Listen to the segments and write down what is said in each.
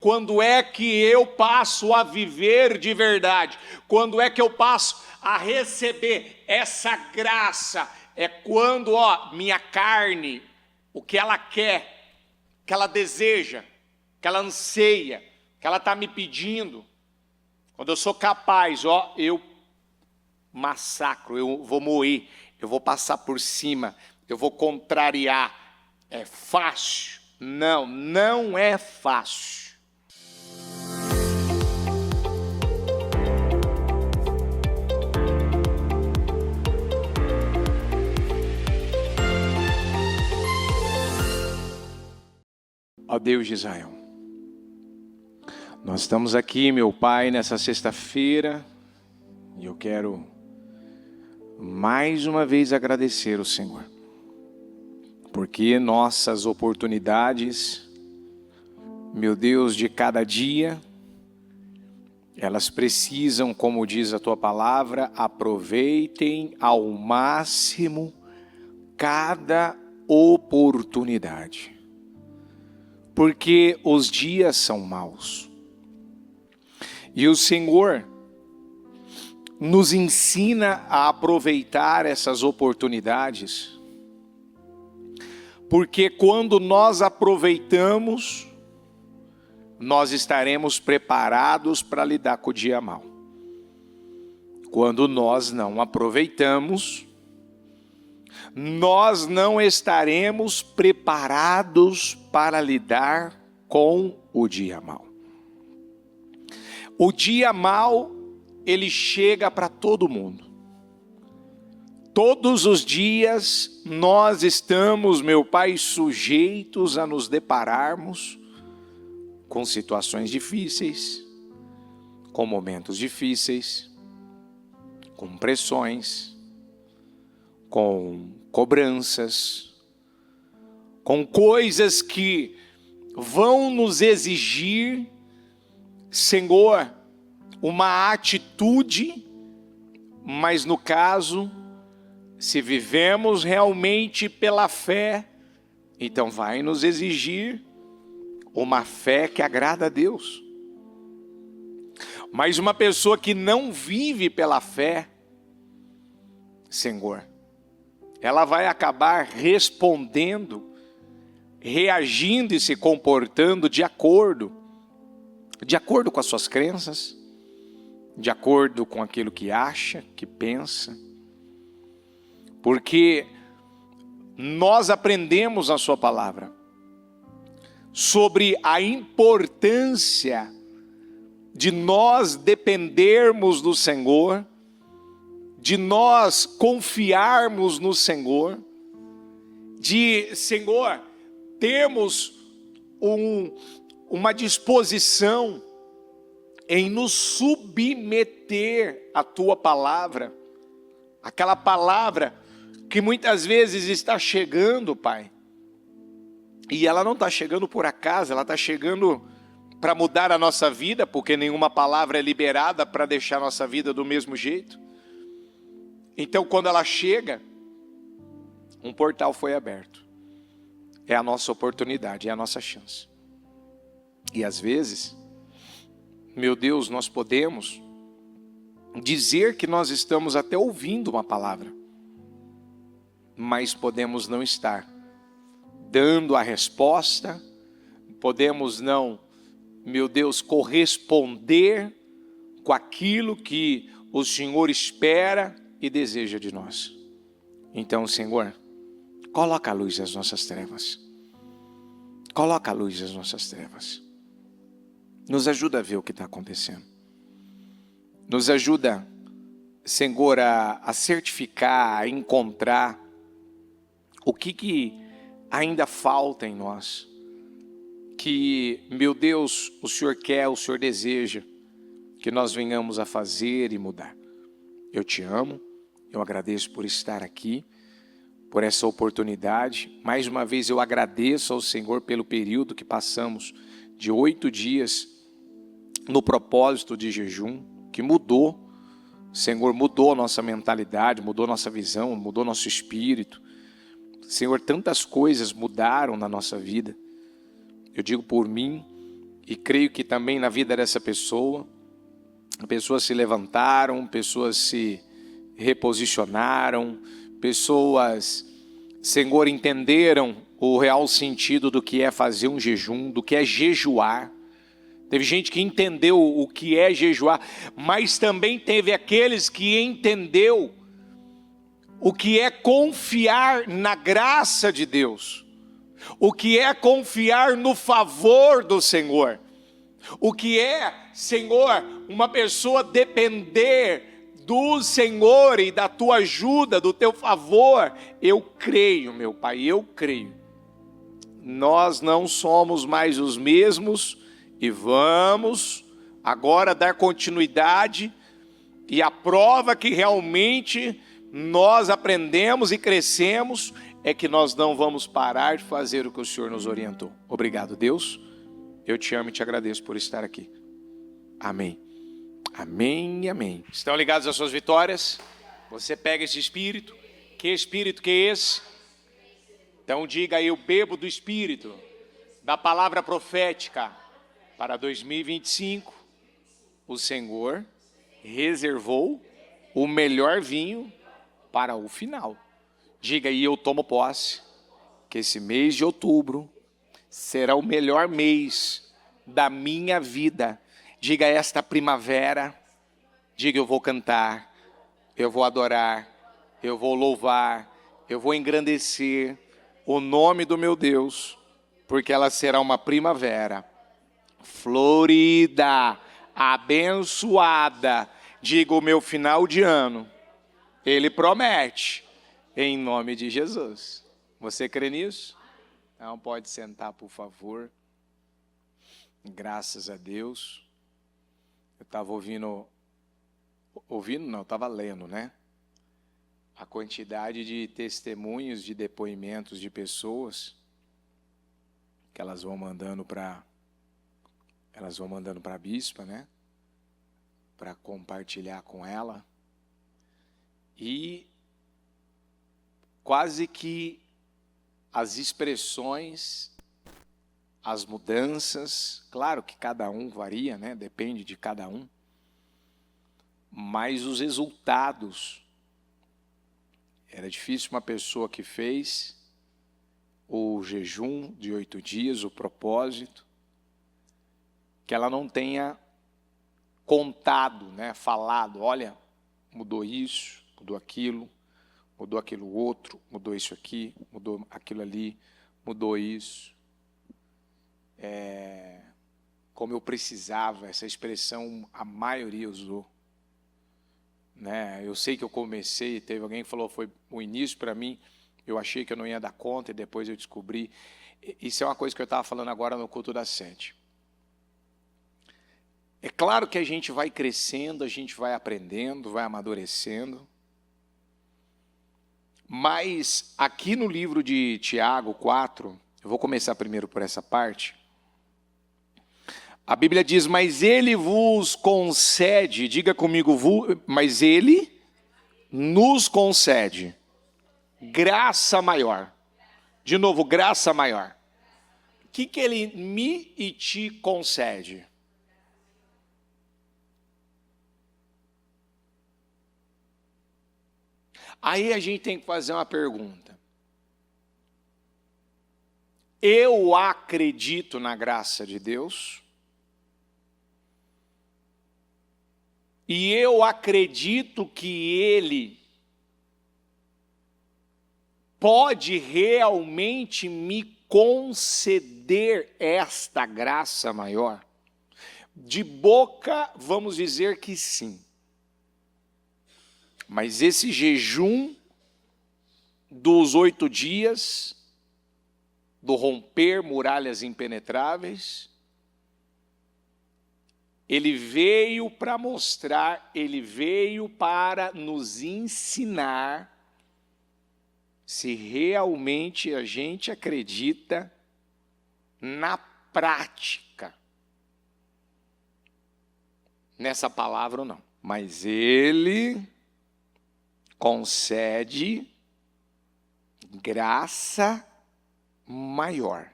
Quando é que eu passo a viver de verdade? Quando é que eu passo a receber essa graça? É quando, minha carne, o que ela quer, que ela deseja, que ela anseia, que ela está me pedindo. Quando eu sou capaz, eu massacro, eu vou moer, eu vou passar por cima, eu vou contrariar. É fácil? Não, não é fácil. Ó Deus de Israel, nós estamos aqui, meu Pai, nessa sexta-feira, e eu quero mais uma vez agradecer ao Senhor, porque nossas oportunidades, meu Deus, de cada dia, elas precisam, como diz a Tua Palavra, aproveitem ao máximo cada oportunidade. Porque os dias são maus. E o Senhor nos ensina a aproveitar essas oportunidades. Porque quando nós aproveitamos, nós estaremos preparados para lidar com o dia mau. Quando nós não aproveitamos, nós não estaremos preparados para lidar com o dia mau. O dia mau, ele chega para todo mundo. Todos os dias nós estamos, meu Pai, sujeitos a nos depararmos com situações difíceis, com momentos difíceis, com pressões, com cobranças, com coisas que vão nos exigir, Senhor, uma atitude, mas no caso, se vivemos realmente pela fé, então vai nos exigir uma fé que agrada a Deus. Mas uma pessoa que não vive pela fé, Senhor, ela vai acabar respondendo, reagindo e se comportando de acordo com as suas crenças, de acordo com aquilo que acha, que pensa. Porque nós aprendemos a sua palavra sobre a importância de nós dependermos do Senhor, de nós confiarmos no Senhor, de, Senhor, termos uma disposição em nos submeter à Tua palavra, aquela palavra que muitas vezes está chegando, Pai, e ela não está chegando por acaso, ela está chegando para mudar a nossa vida, porque nenhuma palavra é liberada para deixar a nossa vida do mesmo jeito. Então, quando ela chega, um portal foi aberto. É a nossa oportunidade, é a nossa chance. E às vezes, meu Deus, nós podemos dizer que nós estamos até ouvindo uma palavra, mas podemos não estar dando a resposta, podemos não, meu Deus, corresponder com aquilo que o Senhor espera e deseja de nós. Então, Senhor, coloca a luz nas nossas trevas. Coloca a luz nas nossas trevas. Nos ajuda a ver o que está acontecendo. Nos ajuda, Senhor, a certificar, a encontrar o que ainda falta em nós. Que, meu Deus, o Senhor quer, o Senhor deseja que nós venhamos a fazer e mudar. Eu te amo. Eu agradeço por estar aqui, por essa oportunidade. Mais uma vez eu agradeço ao Senhor pelo período que passamos de 8 dias no propósito de jejum, que mudou, Senhor, mudou a nossa mentalidade, mudou a nossa visão, mudou nosso espírito. Senhor, tantas coisas mudaram na nossa vida. Eu digo por mim e creio que também na vida dessa pessoa, pessoas se levantaram, pessoas se reposicionaram, pessoas, Senhor, entenderam o real sentido do que é fazer um jejum, do que é jejuar. Teve gente que entendeu o que é jejuar, mas também teve aqueles que entendeu o que é confiar na graça de Deus, o que é confiar no favor do Senhor, o que é, Senhor, uma pessoa depender do Senhor e da tua ajuda, do teu favor. Eu creio, meu Pai, eu creio. Nós não somos mais os mesmos e vamos agora dar continuidade, e a prova que realmente nós aprendemos e crescemos é que nós não vamos parar de fazer o que o Senhor nos orientou. Obrigado, Deus. Eu te amo e te agradeço por estar aqui. Amém. Amém e amém. Estão ligados às suas vitórias? Você pega esse espírito. Que espírito que é esse? Então diga aí: eu bebo do espírito da palavra profética. Para 2025, o Senhor reservou o melhor vinho para o final. Diga aí: eu tomo posse que esse mês de outubro será o melhor mês da minha vida. Diga: esta primavera, diga: eu vou cantar, eu vou adorar, eu vou louvar, eu vou engrandecer o nome do meu Deus, porque ela será uma primavera florida, abençoada. Diga: o meu final de ano, Ele promete, em nome de Jesus. Você crê nisso? Não, pode sentar, por favor. Graças a Deus. Eu estava eu estava lendo, né? A quantidade de testemunhos, de depoimentos de pessoas que elas vão mandando para a bispa, né? Para compartilhar com ela. E quase que as expressões, as mudanças, claro que cada um varia, né? Depende de cada um. Mas os resultados, era difícil uma pessoa que fez o jejum de 8 dias, o propósito, que ela não tenha contado, né? Falado: olha, mudou isso, mudou aquilo outro, mudou isso aqui, mudou aquilo ali, mudou isso. Como eu precisava, essa expressão a maioria usou. Né? Eu sei que eu comecei, teve alguém que falou, foi o início para mim, eu achei que eu não ia dar conta e depois eu descobri. Isso é uma coisa que eu estava falando agora no culto das 7. É claro que a gente vai crescendo, a gente vai aprendendo, vai amadurecendo. Mas aqui no livro de Tiago 4, eu vou começar primeiro por essa parte. A Bíblia diz: mas ele vos concede, diga comigo, mas ele nos concede graça maior. De novo, graça maior. O que ele me e te concede? Aí a gente tem que fazer uma pergunta. Eu acredito na graça de Deus? E eu acredito que Ele pode realmente me conceder esta graça maior? De boca, vamos dizer que sim. Mas esse jejum dos 8 dias, do romper muralhas impenetráveis, ele veio para mostrar, ele veio para nos ensinar se realmente a gente acredita na prática nessa palavra ou não. Mas ele concede graça maior.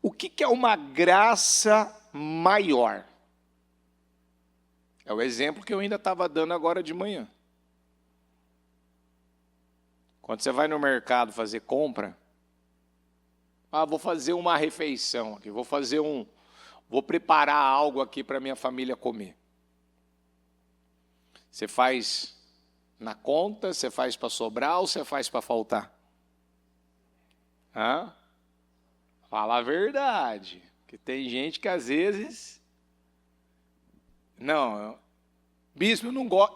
O que é uma graça maior? É o exemplo que eu ainda estava dando agora de manhã. Quando você vai no mercado fazer compra, vou fazer uma refeição aqui, vou preparar algo aqui para minha família comer. Você faz na conta, você faz para sobrar ou você faz para faltar? Fala a verdade, que tem gente que às vezes... Não, bispo,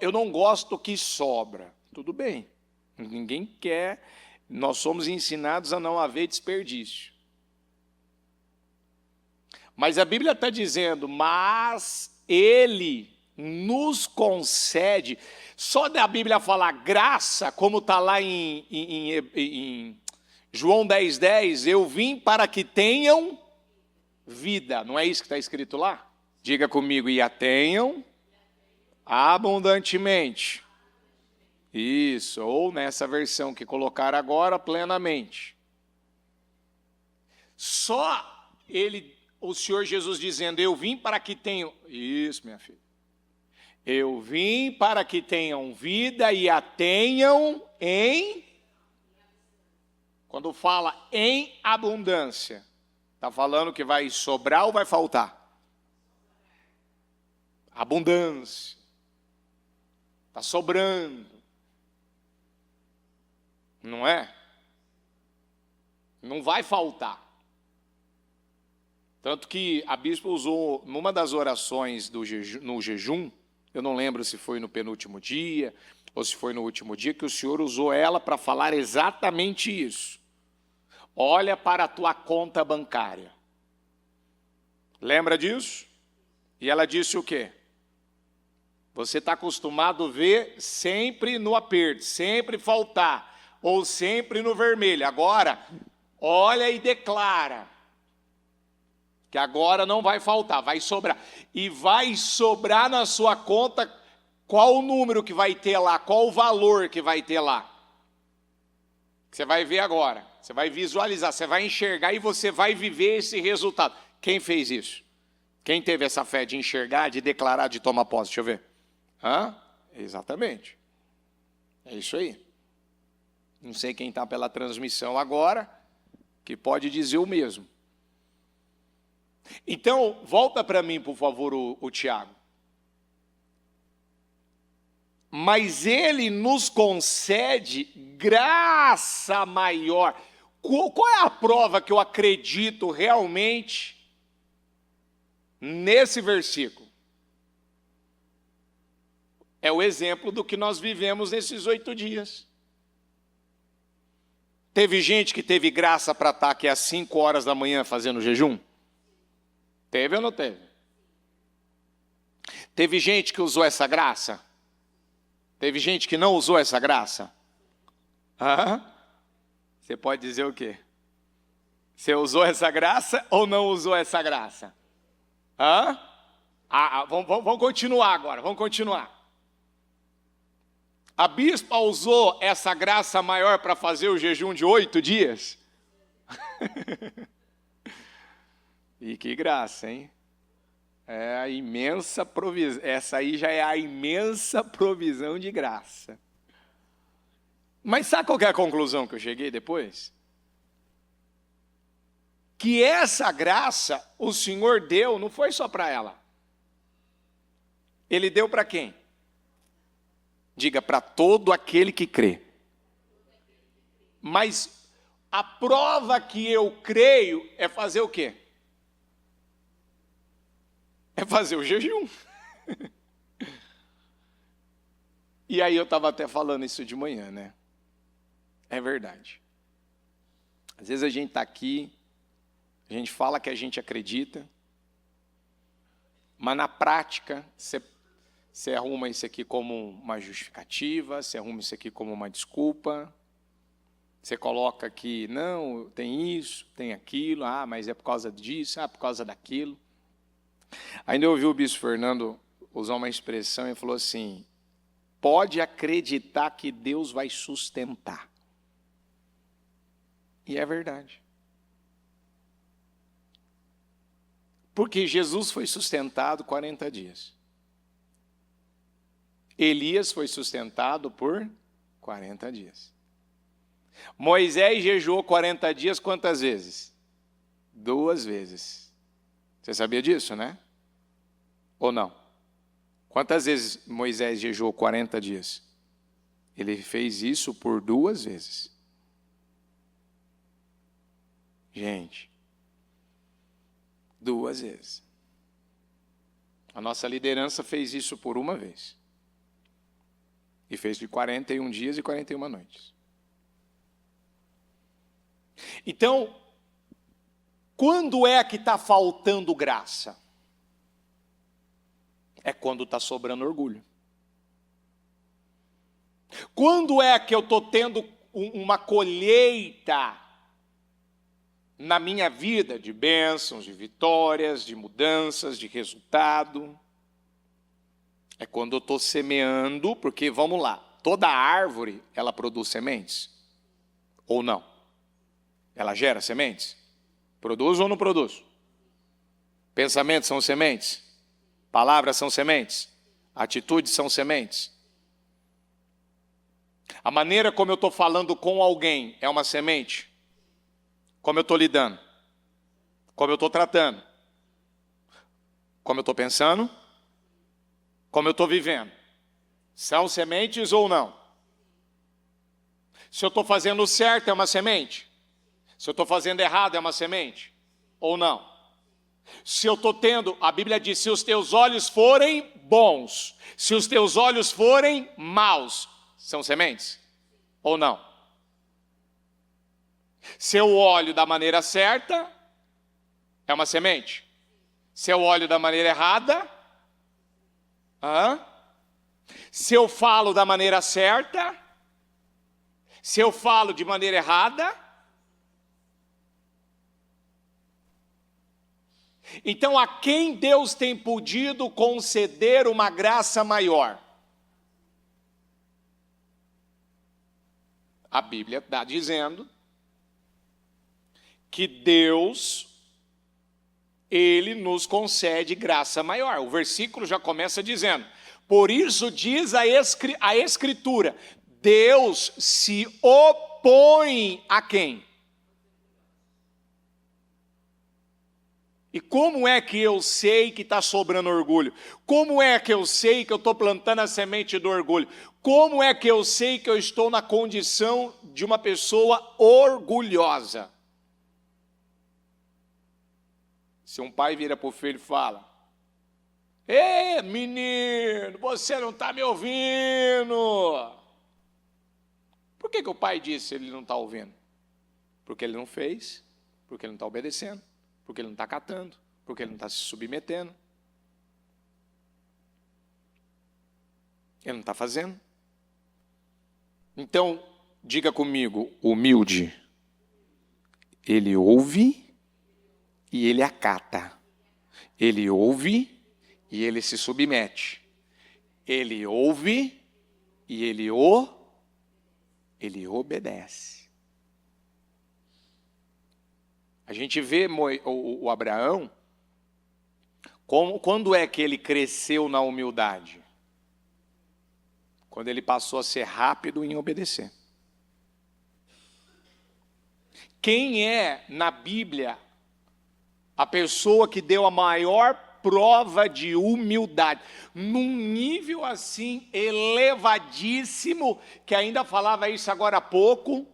eu não gosto que sobra. Tudo bem, ninguém quer, nós somos ensinados a não haver desperdício. Mas a Bíblia está dizendo, mas Ele nos concede, só da Bíblia falar graça, como está lá em João 10:10, eu vim para que tenham vida, não é isso que está escrito lá? Diga comigo, e a tenham abundantemente. Isso, ou nessa versão que colocaram agora, plenamente. Só o Senhor Jesus dizendo, eu vim para que tenham... Isso, minha filha. Eu vim para que tenham vida e a tenham em... Quando fala em abundância, está falando que vai sobrar ou vai faltar? Abundância. Está sobrando. Não é? Não vai faltar. Tanto que a bispa usou, numa das orações no jejum, eu não lembro se foi no penúltimo dia, ou se foi no último dia, que o Senhor usou ela para falar exatamente isso. Olha para a tua conta bancária. Lembra disso? E ela disse o quê? Você está acostumado a ver sempre no aperto, sempre faltar, ou sempre no vermelho. Agora, olha e declara que agora não vai faltar, vai sobrar. E vai sobrar na sua conta qual o número que vai ter lá, qual o valor que vai ter lá. Você vai ver agora, você vai visualizar, você vai enxergar e você vai viver esse resultado. Quem fez isso? Quem teve essa fé de enxergar, de declarar, de tomar posse? Deixa eu ver. Exatamente. É isso aí. Não sei quem está pela transmissão agora, que pode dizer o mesmo. Então, volta para mim, por favor, o Tiago. Mas Ele nos concede graça maior. Qual é a prova que eu acredito realmente nesse versículo? É o exemplo do que nós vivemos nesses 8 dias. Teve gente que teve graça para estar aqui às 5 horas da manhã fazendo jejum? Teve ou não teve? Teve gente que usou essa graça? Teve gente que não usou essa graça? Você pode dizer o quê? Você usou essa graça ou não usou essa graça? Vamos continuar agora, vamos continuar. A bispa usou essa graça maior para fazer o jejum de 8 dias? E que graça, hein? É a imensa provisão. Essa aí já é a imensa provisão de graça. Mas sabe qual que é a conclusão que eu cheguei depois? Que essa graça o Senhor deu, não foi só para ela. Ele deu para quem? Diga, para todo aquele que crê. Mas a prova que eu creio é fazer o quê? É fazer o jejum. E aí eu estava até falando isso de manhã, né? É verdade. Às vezes a gente está aqui, a gente fala que a gente acredita, mas na prática você arruma isso aqui como uma justificativa, você arruma isso aqui como uma desculpa, você coloca aqui, não, tem isso, tem aquilo, mas é por causa disso, por causa daquilo. Ainda eu ouvi o bispo Fernando usar uma expressão e falou assim, pode acreditar que Deus vai sustentar. E é verdade. Porque Jesus foi sustentado 40 dias. Elias foi sustentado por 40 dias. Moisés jejuou 40 dias quantas vezes? 2 vezes. Você sabia disso, né? Ou não? Quantas vezes Moisés jejuou 40 dias? Ele fez isso por 2 vezes. Gente, 2 vezes. A nossa liderança fez isso por 1 vez. E fez de 41 dias e 41 noites. Então, quando é que está faltando graça? É quando está sobrando orgulho. Quando é que eu estou tendo uma colheita na minha vida de bênçãos, de vitórias, de mudanças, de resultado? É quando eu estou semeando, porque, vamos lá, toda árvore, ela produz sementes? Ou não? Ela gera sementes? Produz ou não produz? Pensamentos são sementes? Palavras são sementes? Atitudes são sementes? A maneira como eu estou falando com alguém é uma semente? Como eu estou lidando? Como eu estou tratando? Como eu estou pensando? Como eu estou vivendo? São sementes ou não? Se eu estou fazendo certo, é uma semente? Se eu estou fazendo errado, é uma semente? Ou não? Se eu estou tendo, a Bíblia diz, se os teus olhos forem bons, se os teus olhos forem maus, são sementes? Ou não? Se eu olho da maneira certa, é uma semente? Se eu olho da maneira errada, se eu falo da maneira certa, se eu falo de maneira errada. Então, a quem Deus tem podido conceder uma graça maior? A Bíblia está dizendo que Deus, Ele nos concede graça maior. O versículo já começa dizendo, por isso diz a Escritura, Deus se opõe a quem? E como é que eu sei que está sobrando orgulho? Como é que eu sei que eu estou plantando a semente do orgulho? Como é que eu sei que eu estou na condição de uma pessoa orgulhosa? Se um pai vira para o filho e fala, ei, menino, você não está me ouvindo. Por que o pai disse ele não está ouvindo? Porque ele não fez, porque ele não está obedecendo, porque ele não está acatando, porque ele não está se submetendo. Ele não está fazendo. Então, diga comigo, humilde, ele ouve e ele acata. Ele ouve e ele se submete. Ele ouve e ele obedece. A gente vê o Abraão, quando é que ele cresceu na humildade? Quando ele passou a ser rápido em obedecer. Quem é, na Bíblia, a pessoa que deu a maior prova de humildade, num nível assim elevadíssimo, que ainda falava isso agora há pouco,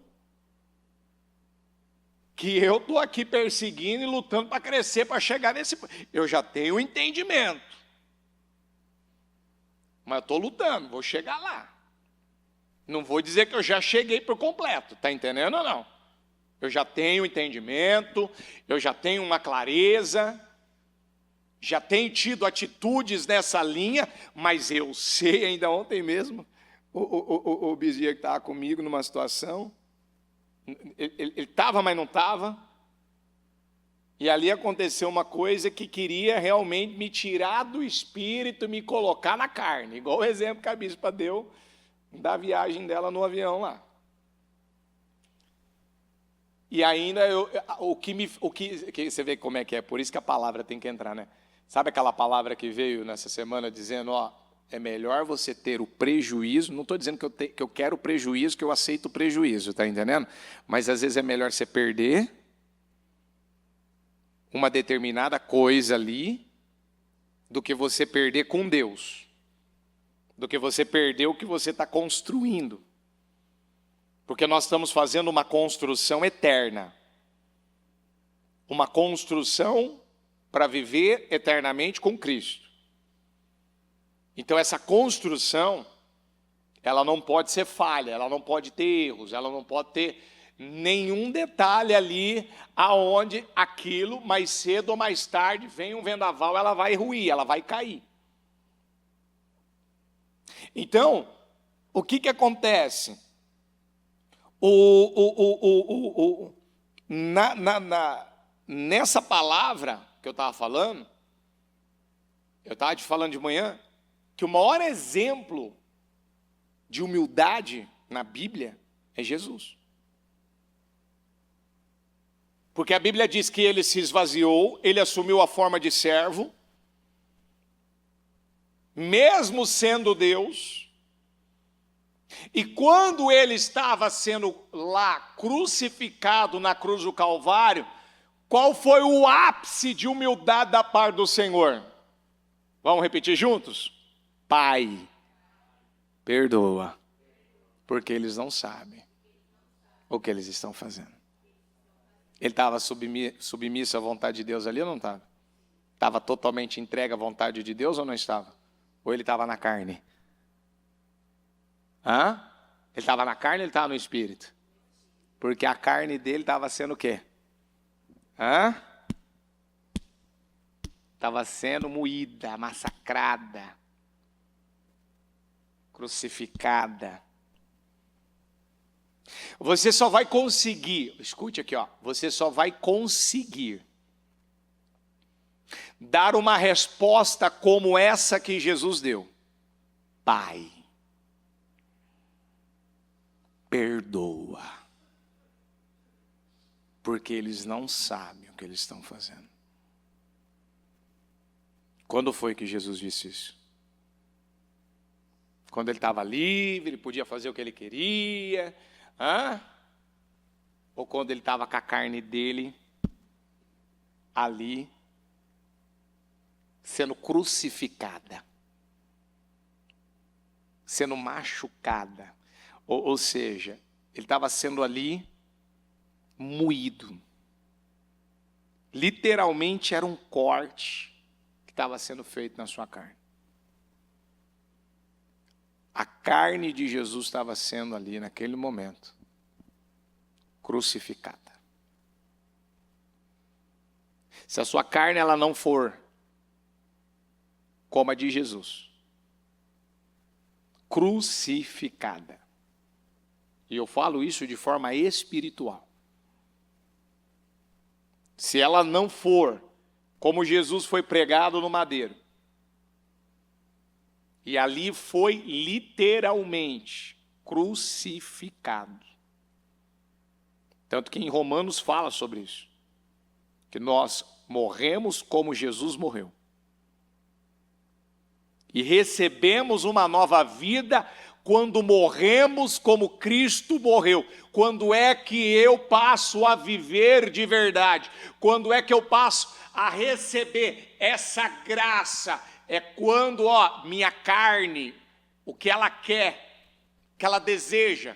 que eu estou aqui perseguindo e lutando para crescer, para chegar nesse... Eu já tenho entendimento. Mas eu estou lutando, vou chegar lá. Não vou dizer que eu já cheguei por completo, está entendendo ou não? Eu já tenho entendimento, eu já tenho uma clareza, já tenho tido atitudes nessa linha, mas eu sei, ainda ontem mesmo, o Bizia que estava comigo numa situação, ele estava, mas não estava, e ali aconteceu uma coisa que queria realmente me tirar do espírito e me colocar na carne, igual o exemplo que a bispa deu, da viagem dela no avião lá. E ainda você vê como é que é, por isso que a palavra tem que entrar, né? Sabe aquela palavra que veio nessa semana dizendo, ó, é melhor você ter o prejuízo, não estou dizendo que eu quero o prejuízo, que eu aceito o prejuízo, tá entendendo? Mas às vezes é melhor você perder uma determinada coisa ali, do que você perder com Deus, do que você perder o que você está construindo. Porque nós estamos fazendo uma construção eterna. Uma construção para viver eternamente com Cristo. Então essa construção, ela não pode ser falha, ela não pode ter erros, ela não pode ter nenhum detalhe ali aonde aquilo, mais cedo ou mais tarde, vem um vendaval, ela vai ruir, ela vai cair. Então, o que acontece? Nessa palavra que eu estava falando, eu estava te falando de manhã, que o maior exemplo de humildade na Bíblia é Jesus. Porque a Bíblia diz que ele se esvaziou, ele assumiu a forma de servo, mesmo sendo Deus. E quando ele estava sendo lá crucificado na cruz do Calvário, qual foi o ápice de humildade da parte do Senhor? Vamos repetir juntos? Pai, perdoa, porque eles não sabem o que eles estão fazendo. Ele estava submisso à vontade de Deus ali ou não estava? Estava totalmente entregue à vontade de Deus ou não estava? Ou ele estava na carne? Ele estava na carne ou ele estava no espírito? Porque a carne dele estava sendo o quê? Estava sendo moída, massacrada, crucificada. Você só vai conseguir, escute aqui, ó, você só vai conseguir dar uma resposta como essa que Jesus deu. Pai, perdoa, porque eles não sabem o que eles estão fazendo. Quando foi que Jesus disse isso? Quando ele estava livre, ele podia fazer o que ele queria, ou quando ele estava com a carne dele ali, sendo crucificada, sendo machucada, ou seja, ele estava sendo ali moído. Literalmente era um corte que estava sendo feito na sua carne. A carne de Jesus estava sendo ali, naquele momento, crucificada. Se a sua carne ela não for como a de Jesus, crucificada, e eu falo isso de forma espiritual, se ela não for como Jesus foi pregado no madeiro, e ali foi literalmente crucificado. Tanto que em Romanos fala sobre isso. Que nós morremos como Jesus morreu. E recebemos uma nova vida quando morremos como Cristo morreu. Quando é que eu passo a viver de verdade? Quando é que eu passo a receber essa graça? É quando, minha carne, o que ela quer, que ela deseja,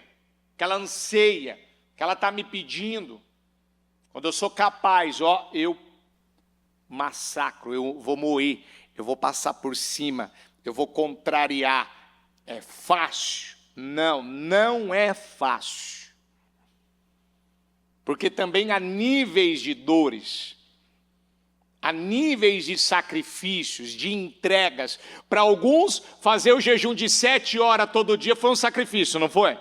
que ela anseia, que ela está me pedindo, quando eu sou capaz, eu massacro, eu vou moer, eu vou passar por cima, eu vou contrariar. É fácil? Não, não é fácil. Porque também há níveis de dores, há níveis de sacrifícios, de entregas. Para alguns, fazer o jejum de 7 horas todo dia foi um sacrifício, não foi?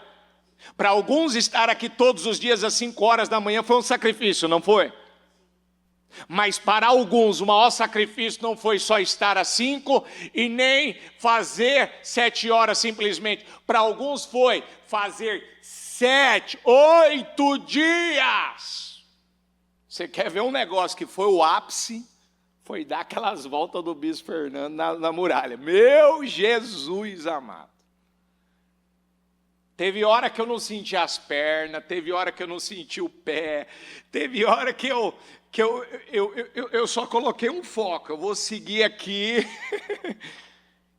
Para alguns, estar aqui todos os dias às 5 horas da manhã foi um sacrifício, não foi? Mas para alguns, o maior sacrifício não foi só estar às 5 e nem fazer 7 horas simplesmente. Para alguns foi fazer 7, 8 dias. Você quer ver um negócio que foi o ápice? Foi dar aquelas voltas do Bispo Fernando na muralha. Meu Jesus amado. Teve hora que eu não senti as pernas, teve hora que eu não senti o pé, teve hora que eu só coloquei um foco, eu vou seguir aqui.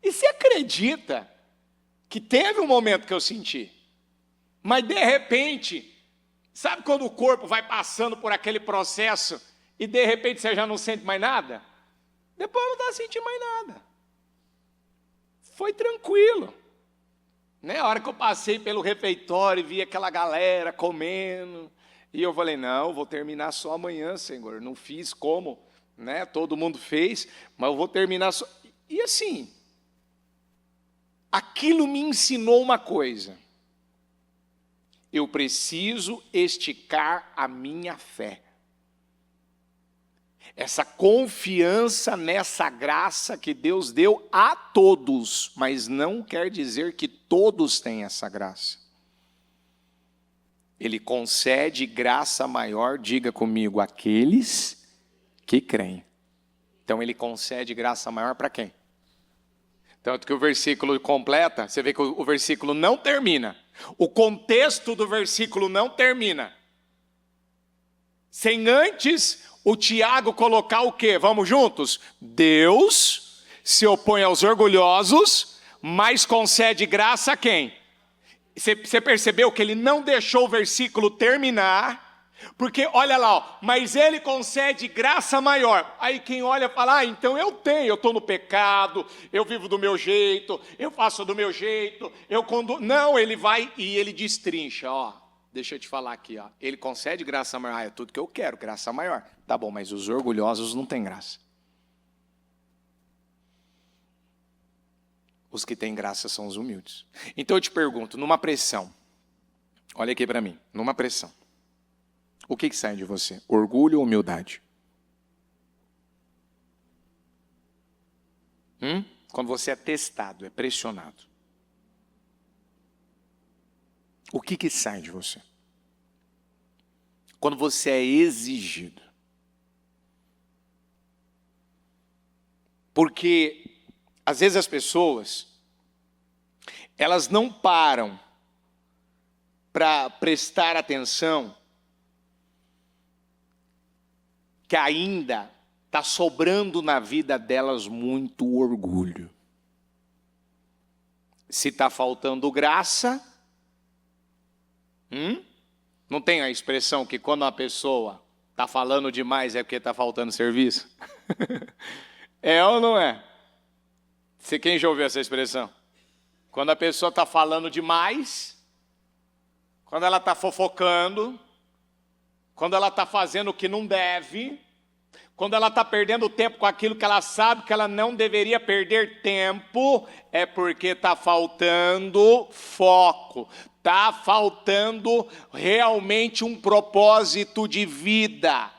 E você acredita que teve um momento que eu senti, mas de repente, sabe quando o corpo vai passando por aquele processo e de repente você já não sente mais nada? Depois eu não estava sentindo mais nada. Foi tranquilo. Né? A hora que eu passei pelo refeitório e vi aquela galera comendo, e eu falei, não, vou terminar só amanhã, Senhor. Não fiz como, né? Todo mundo fez, mas eu vou terminar só. E assim, aquilo me ensinou uma coisa. Eu preciso esticar a minha fé. Essa confiança nessa graça que Deus deu a todos, mas não quer dizer que todos têm essa graça. Ele concede graça maior, diga comigo, àqueles que creem. Então ele concede graça maior para quem? Tanto que o versículo completa, você vê que o versículo não termina. O contexto do versículo não termina. Sem antes o Tiago colocar o quê? Vamos juntos? Deus se opõe aos orgulhosos, mas concede graça a quem? Você percebeu que ele não deixou o versículo terminar, porque olha lá, ó, mas ele concede graça maior. Aí quem olha fala, então eu estou no pecado, eu vivo do meu jeito, eu faço do meu jeito, eu conduzo. Não, ele vai e ele destrincha, ó. Deixa eu te falar aqui, ó. Ele concede graça maior. É tudo que eu quero, graça maior. Tá bom, mas os orgulhosos não têm graça. Os que têm graça são os humildes. Então eu te pergunto, numa pressão, olha aqui para mim, numa pressão, o que sai de você? Orgulho ou humildade? Quando você é testado, é pressionado. O que sai de você? Quando você é exigido. Porque, às vezes as pessoas, elas não param para prestar atenção que ainda está sobrando na vida delas muito orgulho. Se está faltando graça, não tem a expressão que quando uma pessoa está falando demais é porque está faltando serviço? É ou não é? Quem já ouviu essa expressão? Quando a pessoa está falando demais, quando ela está fofocando, quando ela está fazendo o que não deve, quando ela está perdendo tempo com aquilo que ela sabe que ela não deveria perder tempo, é porque está faltando foco. Está faltando realmente um propósito de vida.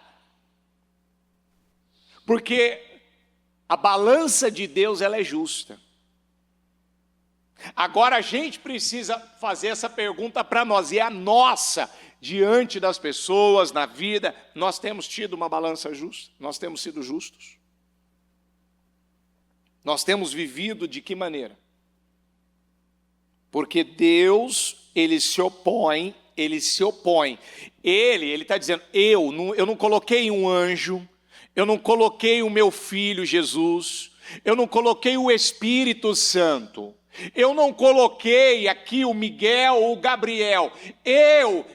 Porque a balança de Deus ela é justa. Agora a gente precisa fazer essa pergunta para nós, e é a nossa, diante das pessoas, na vida, nós temos tido uma balança justa? Nós temos sido justos? Nós temos vivido de que maneira? Porque Deus, Ele se opõe. Ele está dizendo, eu não coloquei um anjo, eu não coloquei o meu filho Jesus, eu não coloquei o Espírito Santo, eu não coloquei aqui o Miguel ou o Gabriel,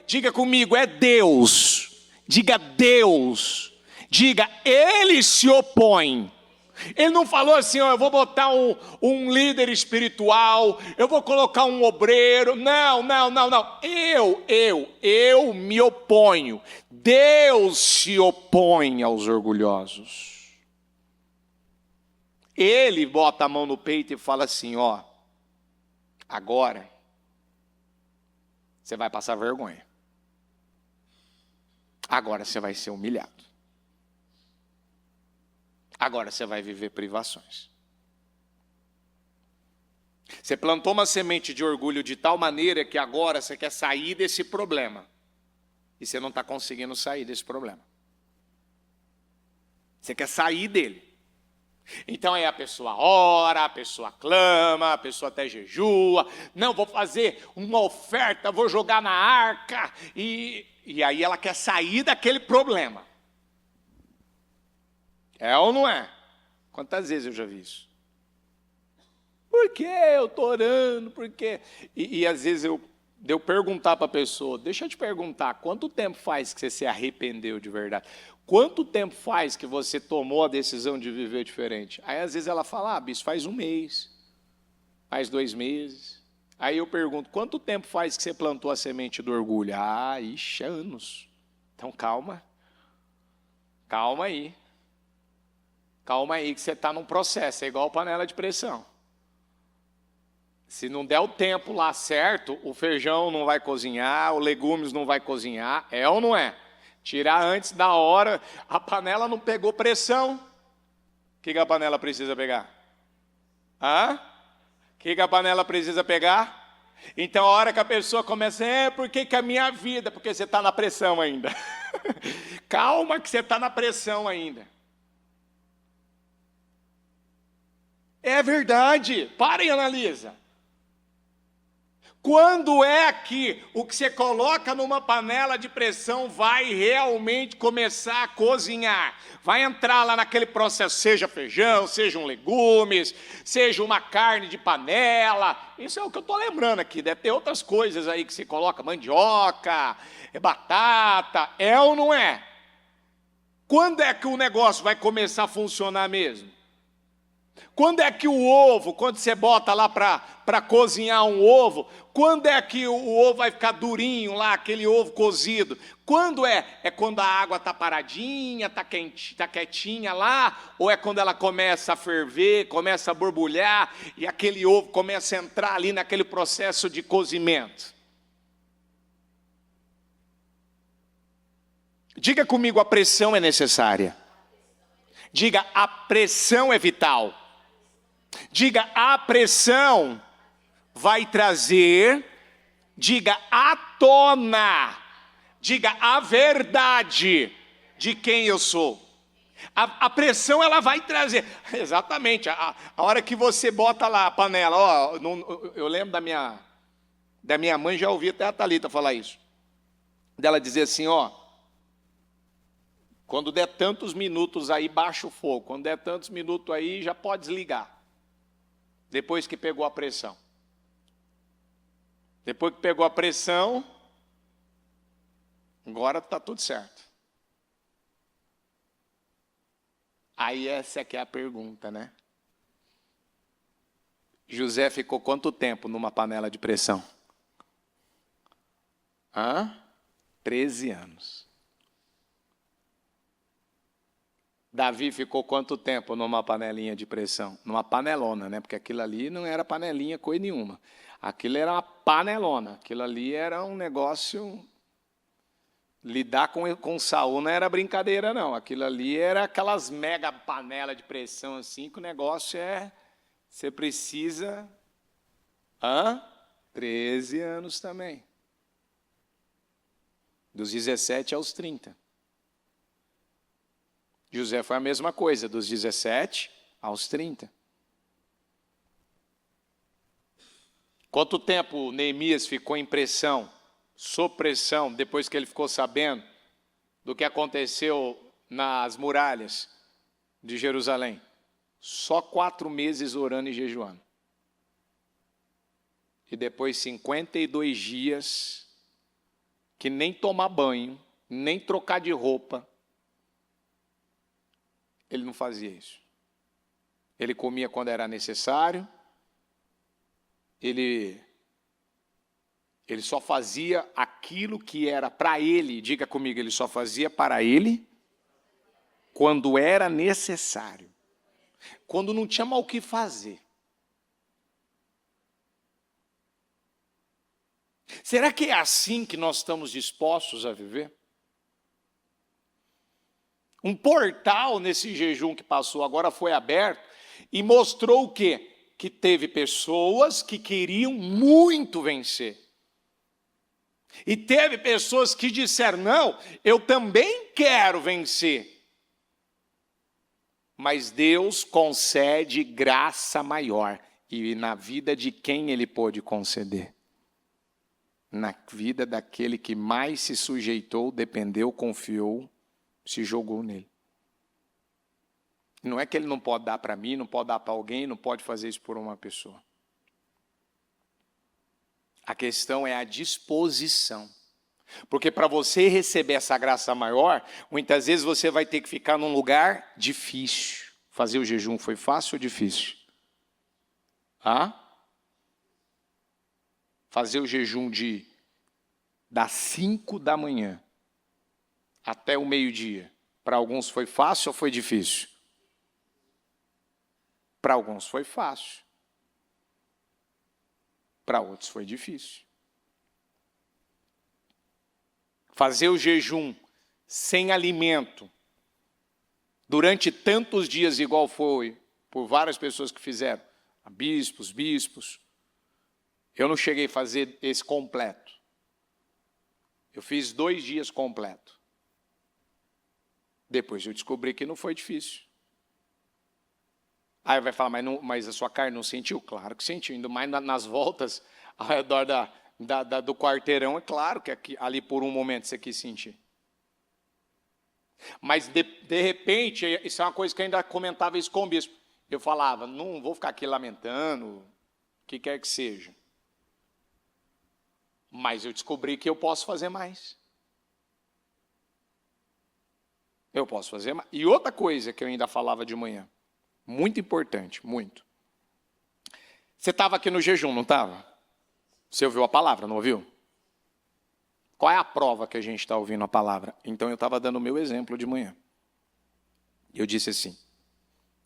diga comigo, é Deus, diga, Ele se opõe. Ele não falou assim, eu vou botar um líder espiritual, eu vou colocar um obreiro. Não. Eu me oponho. Deus se opõe aos orgulhosos. Ele bota a mão no peito e fala assim, ó, agora você vai passar vergonha. Agora você vai ser humilhado. Agora você vai viver privações. Você plantou uma semente de orgulho de tal maneira que agora você quer sair desse problema. E você não está conseguindo sair desse problema. Você quer sair dele. Então aí a pessoa ora, a pessoa clama, a pessoa até jejua. Não, vou fazer uma oferta, vou jogar na arca. E aí ela quer sair daquele problema. É ou não é? Quantas vezes eu já vi isso? Por que eu estou orando? Por quê? E às vezes eu perguntar para a pessoa, deixa eu te perguntar, quanto tempo faz que você se arrependeu de verdade? Quanto tempo faz que você tomou a decisão de viver diferente? Aí às vezes ela fala, bispo, faz 1 mês, faz 2 meses. Aí eu pergunto, quanto tempo faz que você plantou a semente do orgulho? Ixi, anos. Então calma. Calma aí. Calma aí que você está num processo, é igual panela de pressão. Se não der o tempo lá certo, o feijão não vai cozinhar, os legumes não vai cozinhar, é ou não é? Tirar antes da hora, a panela não pegou pressão. O que a panela precisa pegar? O que a panela precisa pegar? Então a hora que a pessoa começa, por que a minha vida? Porque você está na pressão ainda. Calma que você está na pressão ainda. É verdade, para e analisa. Quando é que o que você coloca numa panela de pressão vai realmente começar a cozinhar? Vai entrar lá naquele processo, seja feijão, sejam legumes, seja uma carne de panela. Isso é o que eu estou lembrando aqui. Deve ter outras coisas aí que você coloca, mandioca, batata, é ou não é? Quando é que o negócio vai começar a funcionar mesmo? Quando é que o ovo, quando você bota lá para cozinhar um ovo, quando é que o ovo vai ficar durinho lá, aquele ovo cozido? Quando é? É quando a água está paradinha, está quietinha lá? Ou é quando ela começa a ferver, começa a borbulhar e aquele ovo começa a entrar ali naquele processo de cozimento? Diga comigo, a pressão é necessária. Diga, a pressão é vital. Diga, a pressão vai trazer, diga, à tona, diga, a verdade de quem eu sou. A pressão, ela vai trazer, exatamente, a hora que você bota lá a panela, eu lembro da minha mãe, já ouvi até a Thalita falar isso, dela dizer assim, quando der tantos minutos aí, baixa o fogo, quando der tantos minutos aí, já pode desligar. Depois que pegou a pressão. Depois que pegou a pressão, agora está tudo certo. Aí essa aqui é a pergunta, né? José ficou quanto tempo numa panela de pressão? 13 anos. Davi ficou quanto tempo numa panelinha de pressão? Numa panelona, né? Porque aquilo ali não era panelinha coisa nenhuma. Aquilo era uma panelona. Aquilo ali era um negócio... Lidar com Saul não era brincadeira, não. Aquilo ali era aquelas mega panelas de pressão assim, que o negócio é... Você precisa... 13 anos também. Dos 17 aos 30. José foi a mesma coisa, dos 17 aos 30. Quanto tempo Neemias ficou em pressão, sob pressão, depois que ele ficou sabendo do que aconteceu nas muralhas de Jerusalém? Só 4 meses orando e jejuando. E depois 52 dias que nem tomar banho, nem trocar de roupa, ele não fazia isso. Ele comia quando era necessário. Ele só fazia aquilo que era para ele. Diga comigo, ele só fazia para ele quando era necessário. Quando não tinha mais o que fazer. Será que é assim que nós estamos dispostos a viver? Um portal nesse jejum que passou agora foi aberto e mostrou o quê? que teve pessoas que queriam muito vencer. E teve pessoas que disseram, não, eu também quero vencer. Mas Deus concede graça maior. E na vida de quem Ele pôde conceder? Na vida daquele que mais se sujeitou, dependeu, confiou, se jogou nele. Não é que Ele não pode dar para mim, não pode dar para alguém, não pode fazer isso por uma pessoa. A questão é a disposição. Porque para você receber essa graça maior, muitas vezes você vai ter que ficar num lugar difícil. Fazer o jejum foi fácil ou difícil? Fazer o jejum das 5 da manhã até o meio-dia, para alguns foi fácil ou foi difícil? Para alguns foi fácil. Para outros foi difícil. Fazer o jejum sem alimento durante tantos dias, igual foi por várias pessoas que fizeram, bispos. Eu não cheguei a fazer esse completo. Eu fiz 2 dias completo. Depois eu descobri que não foi difícil. Aí vai falar, mas a sua carne não sentiu? Claro que sentiu, ainda mais nas voltas ao redor do quarteirão, é claro que ali por um momento você quis sentir. Mas de repente, isso é uma coisa que eu ainda comentava isso com o bispo. Eu falava, não vou ficar aqui lamentando, o que quer que seja. Mas eu descobri que eu posso fazer mais. Eu posso fazer mais. E outra coisa que eu ainda falava de manhã, muito importante, muito. Você estava aqui no jejum, não estava? Você ouviu a palavra, não ouviu? Qual é a prova que a gente está ouvindo a palavra? Então eu estava dando o meu exemplo de manhã. Eu disse assim,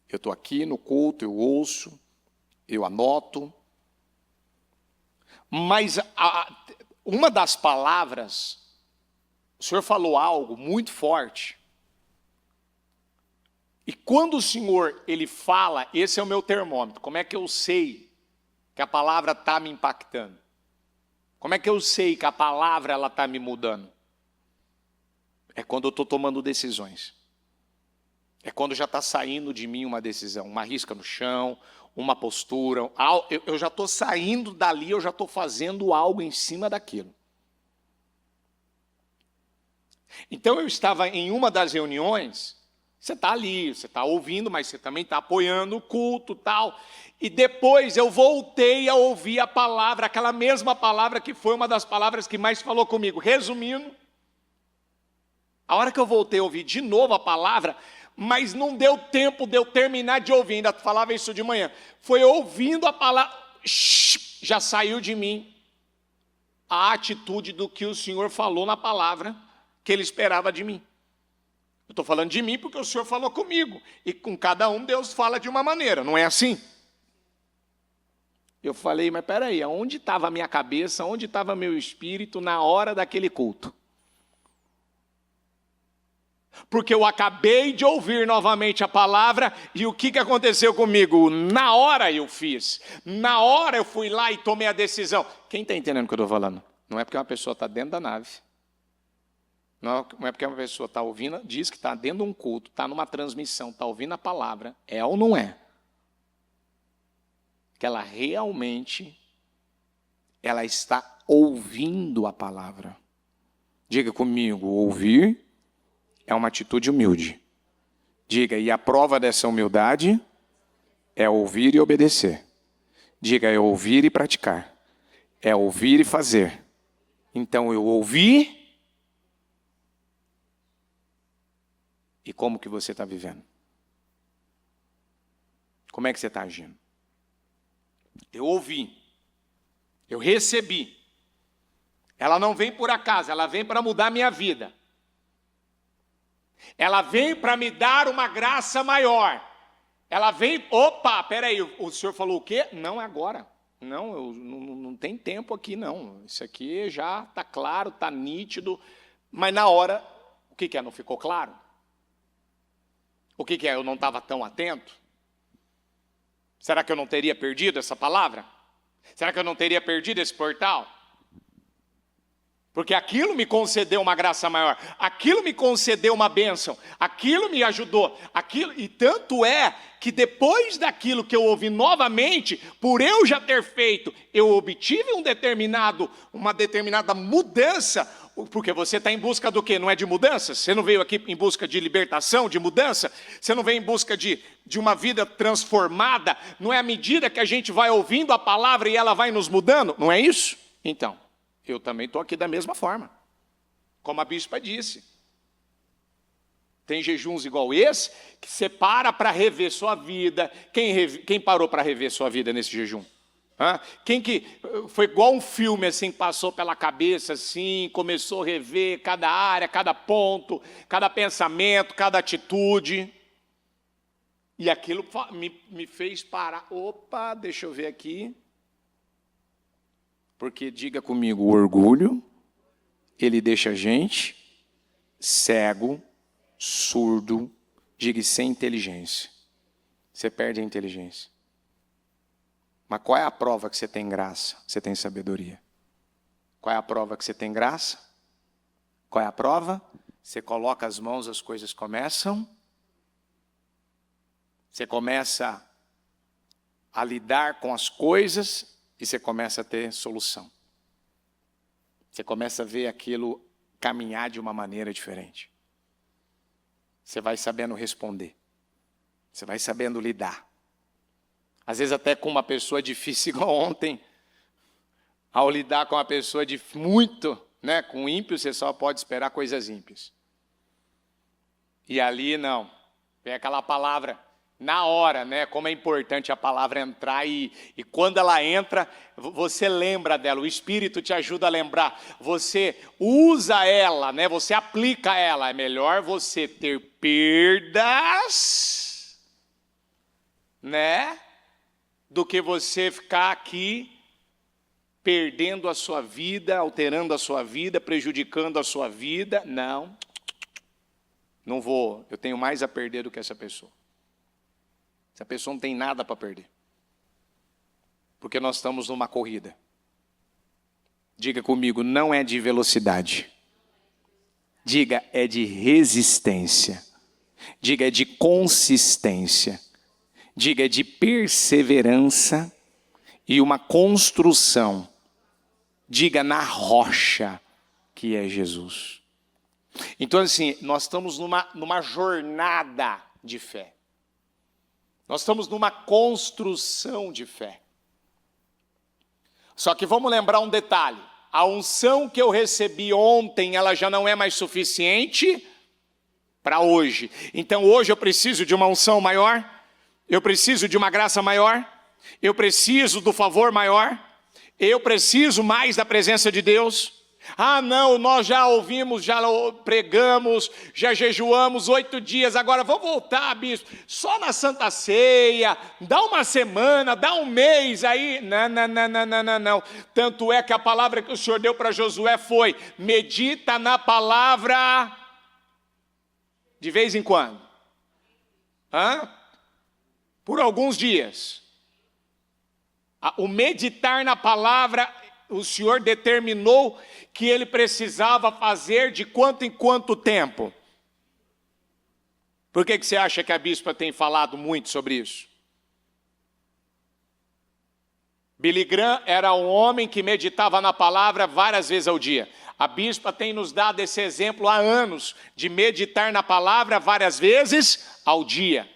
eu estou aqui no culto, eu ouço, eu anoto, mas uma das palavras, o Senhor falou algo muito forte, e quando o Senhor, Ele fala, esse é o meu termômetro, como é que eu sei que a palavra está me impactando? Como é que eu sei que a palavra está me mudando? É quando eu estou tomando decisões. É quando já está saindo de mim uma decisão, uma risca no chão, uma postura. Eu já estou saindo dali, eu já estou fazendo algo em cima daquilo. Então eu estava em uma das reuniões, você está ali, você está ouvindo, mas você também está apoiando o culto e tal. E depois eu voltei a ouvir a palavra, aquela mesma palavra que foi uma das palavras que mais falou comigo. Resumindo, a hora que eu voltei a ouvir de novo a palavra, mas não deu tempo de eu terminar de ouvir, ainda falava isso de manhã. Foi ouvindo a palavra, já saiu de mim a atitude do que o Senhor falou na palavra, que Ele esperava de mim. Eu estou falando de mim porque o Senhor falou comigo. E com cada um Deus fala de uma maneira, não é assim? Eu falei, mas peraí, onde estava a minha cabeça, onde estava meu espírito na hora daquele culto? Porque eu acabei de ouvir novamente a palavra e o que aconteceu comigo? Na hora eu fiz. Na hora eu fui lá e tomei a decisão. Quem está entendendo o que eu estou falando? Não é porque uma pessoa está dentro da nave. Não é porque uma pessoa está ouvindo, diz que está dentro de um culto, está numa transmissão, está ouvindo a palavra, é ou não é? Que ela realmente, ela está ouvindo a palavra. Diga comigo, ouvir é uma atitude humilde. Diga, e a prova dessa humildade é ouvir e obedecer. Diga, é ouvir e praticar. É ouvir e fazer. Então eu ouvi. E como que você está vivendo? Como é que você está agindo? Eu ouvi, eu recebi. Ela não vem por acaso, ela vem para mudar a minha vida. Ela vem para me dar uma graça maior. Ela vem, peraí, o senhor falou o quê? Não é agora. Não, não tem tempo aqui não. Isso aqui já está claro, está nítido. Mas na hora, o que é? Não ficou claro? O que é? Eu não estava tão atento? Será que eu não teria perdido essa palavra? Será que eu não teria perdido esse portal? Porque aquilo me concedeu uma graça maior, aquilo me concedeu uma bênção, aquilo me ajudou, e tanto é que depois daquilo que eu ouvi novamente, por eu já ter feito, eu obtive uma determinada mudança, porque você está em busca do quê? Não é de mudança? Você não veio aqui em busca de libertação, de mudança? Você não veio em busca de uma vida transformada? Não é à medida que a gente vai ouvindo a palavra e ela vai nos mudando? Não é isso? Então, eu também estou aqui da mesma forma, como a bispa disse. Tem jejuns igual esse, que você para rever sua vida. Quem parou para rever sua vida nesse jejum? Quem que foi igual um filme assim, passou pela cabeça assim, começou a rever cada área, cada ponto, cada pensamento, cada atitude. E aquilo me fez parar. Opa, deixa eu ver aqui. Porque, diga comigo, o orgulho, ele deixa a gente cego, surdo, diga sem inteligência. Você perde a inteligência. Mas qual é a prova que você tem graça? Você tem sabedoria. Qual é a prova que você tem graça? Qual é a prova? Você coloca as mãos, as coisas começam. Você começa a lidar com as coisas e você começa a ter solução. Você começa a ver aquilo caminhar de uma maneira diferente. Você vai sabendo responder. Você vai sabendo lidar. Às vezes até com uma pessoa difícil, igual ontem. Ao lidar com uma pessoa muito, com ímpio, você só pode esperar coisas ímpias. E ali não. Vem aquela palavra na hora, como é importante a palavra entrar e quando ela entra, você lembra dela, o Espírito te ajuda a lembrar, você usa ela, você aplica ela. É melhor você ter perdas, do que você ficar aqui perdendo a sua vida, alterando a sua vida, prejudicando a sua vida. Não vou, eu tenho mais a perder do que essa pessoa. Essa pessoa não tem nada para perder. Porque nós estamos numa corrida. Diga comigo, não é de velocidade. Diga, é de resistência. Diga, é de consistência. Diga, é de perseverança e uma construção. Diga, na rocha que é Jesus. Então, assim, nós estamos numa jornada de fé. Nós estamos numa construção de fé. Só que vamos lembrar um detalhe. A unção que eu recebi ontem, ela já não é mais suficiente para hoje. Então hoje eu preciso de uma unção maior, eu preciso de uma graça maior, eu preciso do favor maior, eu preciso mais da presença de Deus. Não, nós já ouvimos, já pregamos, já jejuamos 8 dias, agora vamos voltar, bispo, só na Santa Ceia, dá uma semana, dá um mês aí. Não. Tanto é que a palavra que o Senhor deu para Josué foi: medita na palavra de vez em quando. Por alguns dias. O meditar na palavra, o Senhor determinou que ele precisava fazer de quanto em quanto tempo? Por que você acha que a bispa tem falado muito sobre isso? Billy Graham era um homem que meditava na palavra várias vezes ao dia. A bispa tem nos dado esse exemplo há anos, de meditar na palavra várias vezes ao dia.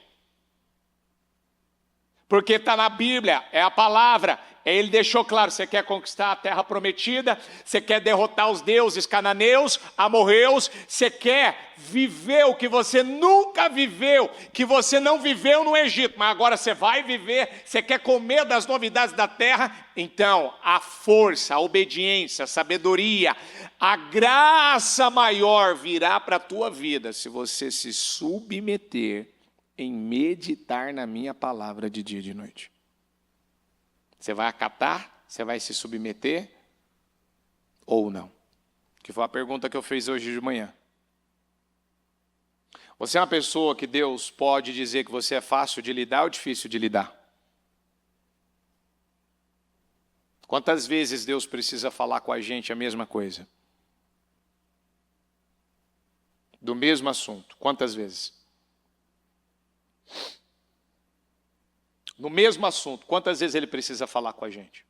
Porque está na Bíblia, é a palavra. Ele deixou claro, você quer conquistar a terra prometida, você quer derrotar os deuses cananeus, amorreus, você quer viver o que você nunca viveu, que você não viveu no Egito, mas agora você vai viver, você quer comer das novidades da terra. Então, a força, a obediência, a sabedoria, a graça maior virá para a tua vida se você se submeter em meditar na minha palavra de dia e de noite. Você vai acatar? Você vai se submeter? Ou não? Que foi a pergunta que eu fiz hoje de manhã. Você é uma pessoa que Deus pode dizer que você é fácil de lidar ou difícil de lidar? Quantas vezes Deus precisa falar com a gente a mesma coisa? Do mesmo assunto. Quantas vezes? No mesmo assunto. Quantas vezes Ele precisa falar com a gente?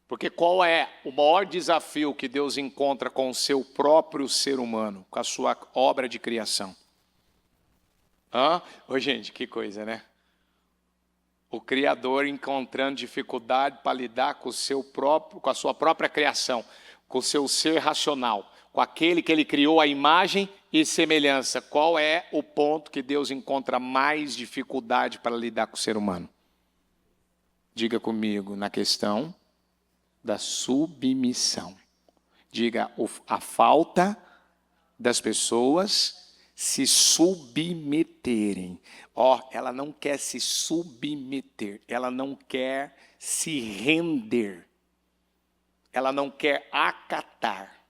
Porque qual é o maior desafio que Deus encontra com o seu próprio ser humano, com a sua obra de criação? Ô, gente, que coisa, né? O Criador encontrando dificuldade para lidar com a sua própria criação, com o seu ser racional, com aquele que Ele criou à imagem e semelhança. Qual é o ponto que Deus encontra mais dificuldade para lidar com o ser humano? Diga comigo, na questão da submissão. Diga, a falta das pessoas se submeterem. Ela não quer se submeter, ela não quer se render, ela não quer acatar,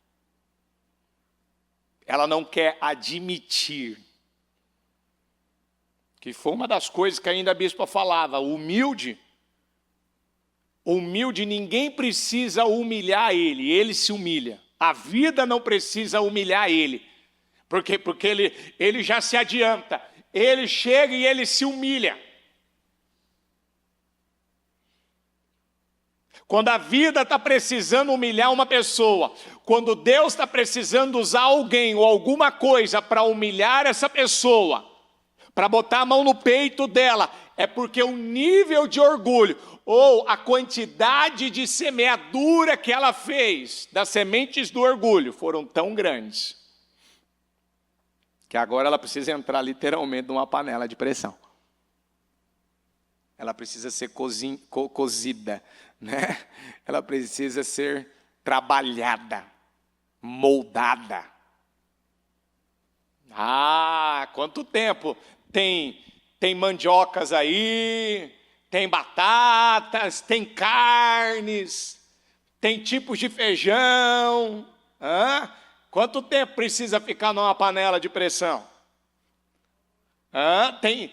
ela não quer admitir. Que foi uma das coisas que ainda a bispa falava, humilde, ninguém precisa humilhar ele se humilha. A vida não precisa humilhar ele. Porque ele já se adianta. Ele chega e ele se humilha. Quando a vida está precisando humilhar uma pessoa, quando Deus está precisando usar alguém ou alguma coisa para humilhar essa pessoa, para botar a mão no peito dela, é porque o nível de orgulho ou a quantidade de semeadura que ela fez das sementes do orgulho foram tão grandes que agora ela precisa entrar literalmente numa panela de pressão. Ela precisa ser cozida, né? Ela precisa ser trabalhada, moldada. Quanto tempo tem mandiocas aí, tem batatas, tem carnes, tem tipos de feijão. Quanto tempo precisa ficar numa panela de pressão? Tem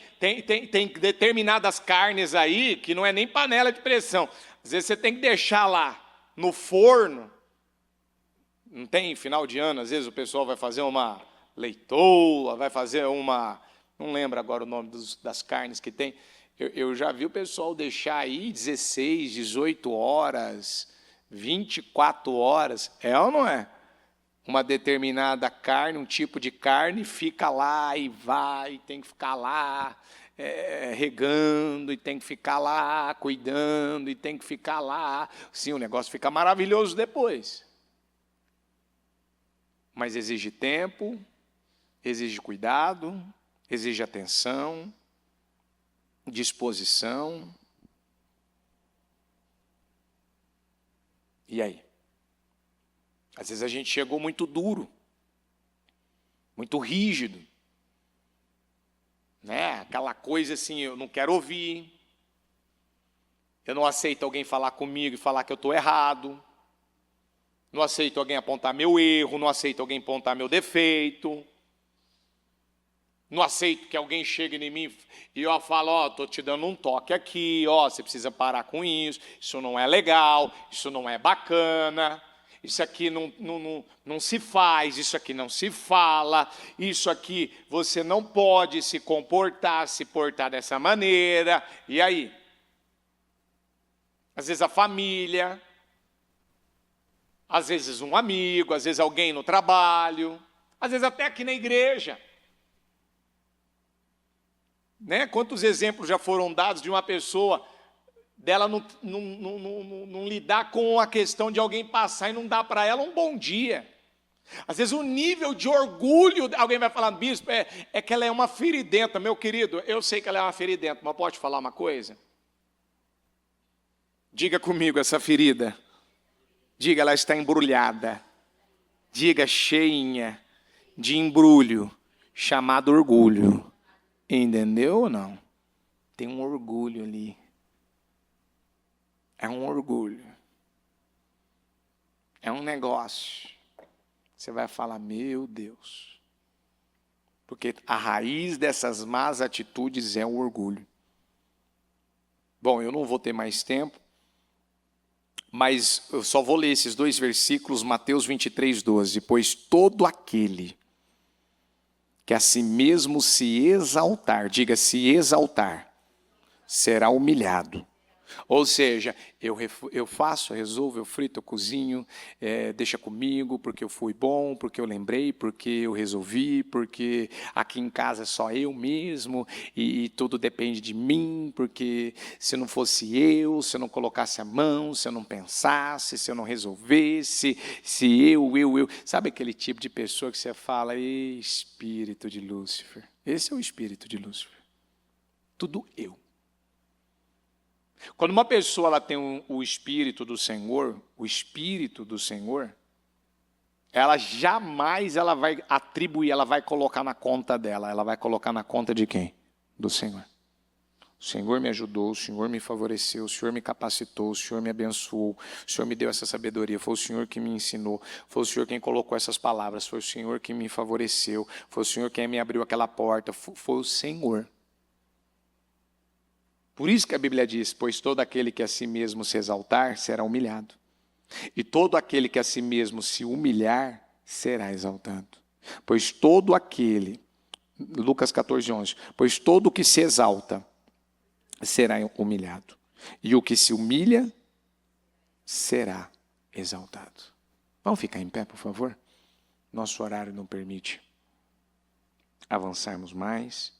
determinadas carnes aí que não é nem panela de pressão. Às vezes você tem que deixar lá no forno. Não tem final de ano, às vezes o pessoal vai fazer uma leitoa, vai fazer uma... Não lembro agora o nome das carnes que tem. Eu já vi o pessoal deixar aí 16, 18 horas, 24 horas. É ou não é? Uma determinada carne, um tipo de carne, fica lá e vai, tem que ficar lá regando, e tem que ficar lá cuidando, e tem que ficar lá. Sim, o negócio fica maravilhoso depois. Mas exige tempo, exige cuidado, exige atenção, disposição. E aí? Às vezes a gente chegou muito duro, muito rígido, né? Aquela coisa assim, eu não quero ouvir, eu não aceito alguém falar comigo e falar que eu estou errado, não aceito alguém apontar meu erro, não aceito alguém apontar meu defeito, não aceito que alguém chegue em mim e eu falo, estou te dando um toque aqui, você precisa parar com isso não é legal, isso não é bacana. Isso aqui não se faz, isso aqui não se fala, isso aqui você não pode se portar dessa maneira. E aí? Às vezes a família, às vezes um amigo, às vezes alguém no trabalho, às vezes até aqui na igreja. Né? Quantos exemplos já foram dados de uma pessoa... dela não lidar com a questão de alguém passar e não dar para ela um bom dia. Às vezes o nível de orgulho, alguém vai falar, bispo, é que ela é uma feridenta. Meu querido, eu sei que ela é uma feridenta, mas pode falar uma coisa? Diga comigo essa ferida. Diga, ela está embrulhada. Diga, cheinha de embrulho, chamado orgulho. Entendeu ou não? Tem um orgulho ali. É um orgulho. É um negócio. Você vai falar, meu Deus. Porque a raiz dessas más atitudes é o orgulho. Bom, eu não vou ter mais tempo, mas eu só vou ler esses 2 versículos, Mateus 23, 12. Pois todo aquele que a si mesmo se exaltar, diga se exaltar, será humilhado. Ou seja, eu faço, eu resolvo, eu frito, eu cozinho, deixa comigo, porque eu fui bom, porque eu lembrei, porque eu resolvi, porque aqui em casa é só eu mesmo, e tudo depende de mim, porque se não fosse eu, se eu não colocasse a mão, se eu não pensasse, se eu não resolvesse, se eu. Sabe aquele tipo de pessoa que você fala, espírito de Lúcifer? Esse é o espírito de Lúcifer. Tudo eu. Quando uma pessoa ela tem o Espírito do Senhor, ela jamais ela vai atribuir, ela vai colocar na conta dela, ela vai colocar na conta de quem? Do Senhor. O Senhor me ajudou, o Senhor me favoreceu, o Senhor me capacitou, o Senhor me abençoou, o Senhor me deu essa sabedoria, foi o Senhor que me ensinou, foi o Senhor quem colocou essas palavras, foi o Senhor que me favoreceu, foi o Senhor quem me abriu aquela porta, foi o Senhor. Por isso que a Bíblia diz, pois todo aquele que a si mesmo se exaltar, será humilhado. E todo aquele que a si mesmo se humilhar, será exaltado. Pois todo aquele, Lucas 14, 11, pois todo o que se exalta, será humilhado. E o que se humilha, será exaltado. Vamos ficar em pé, por favor? Nosso horário não permite avançarmos mais.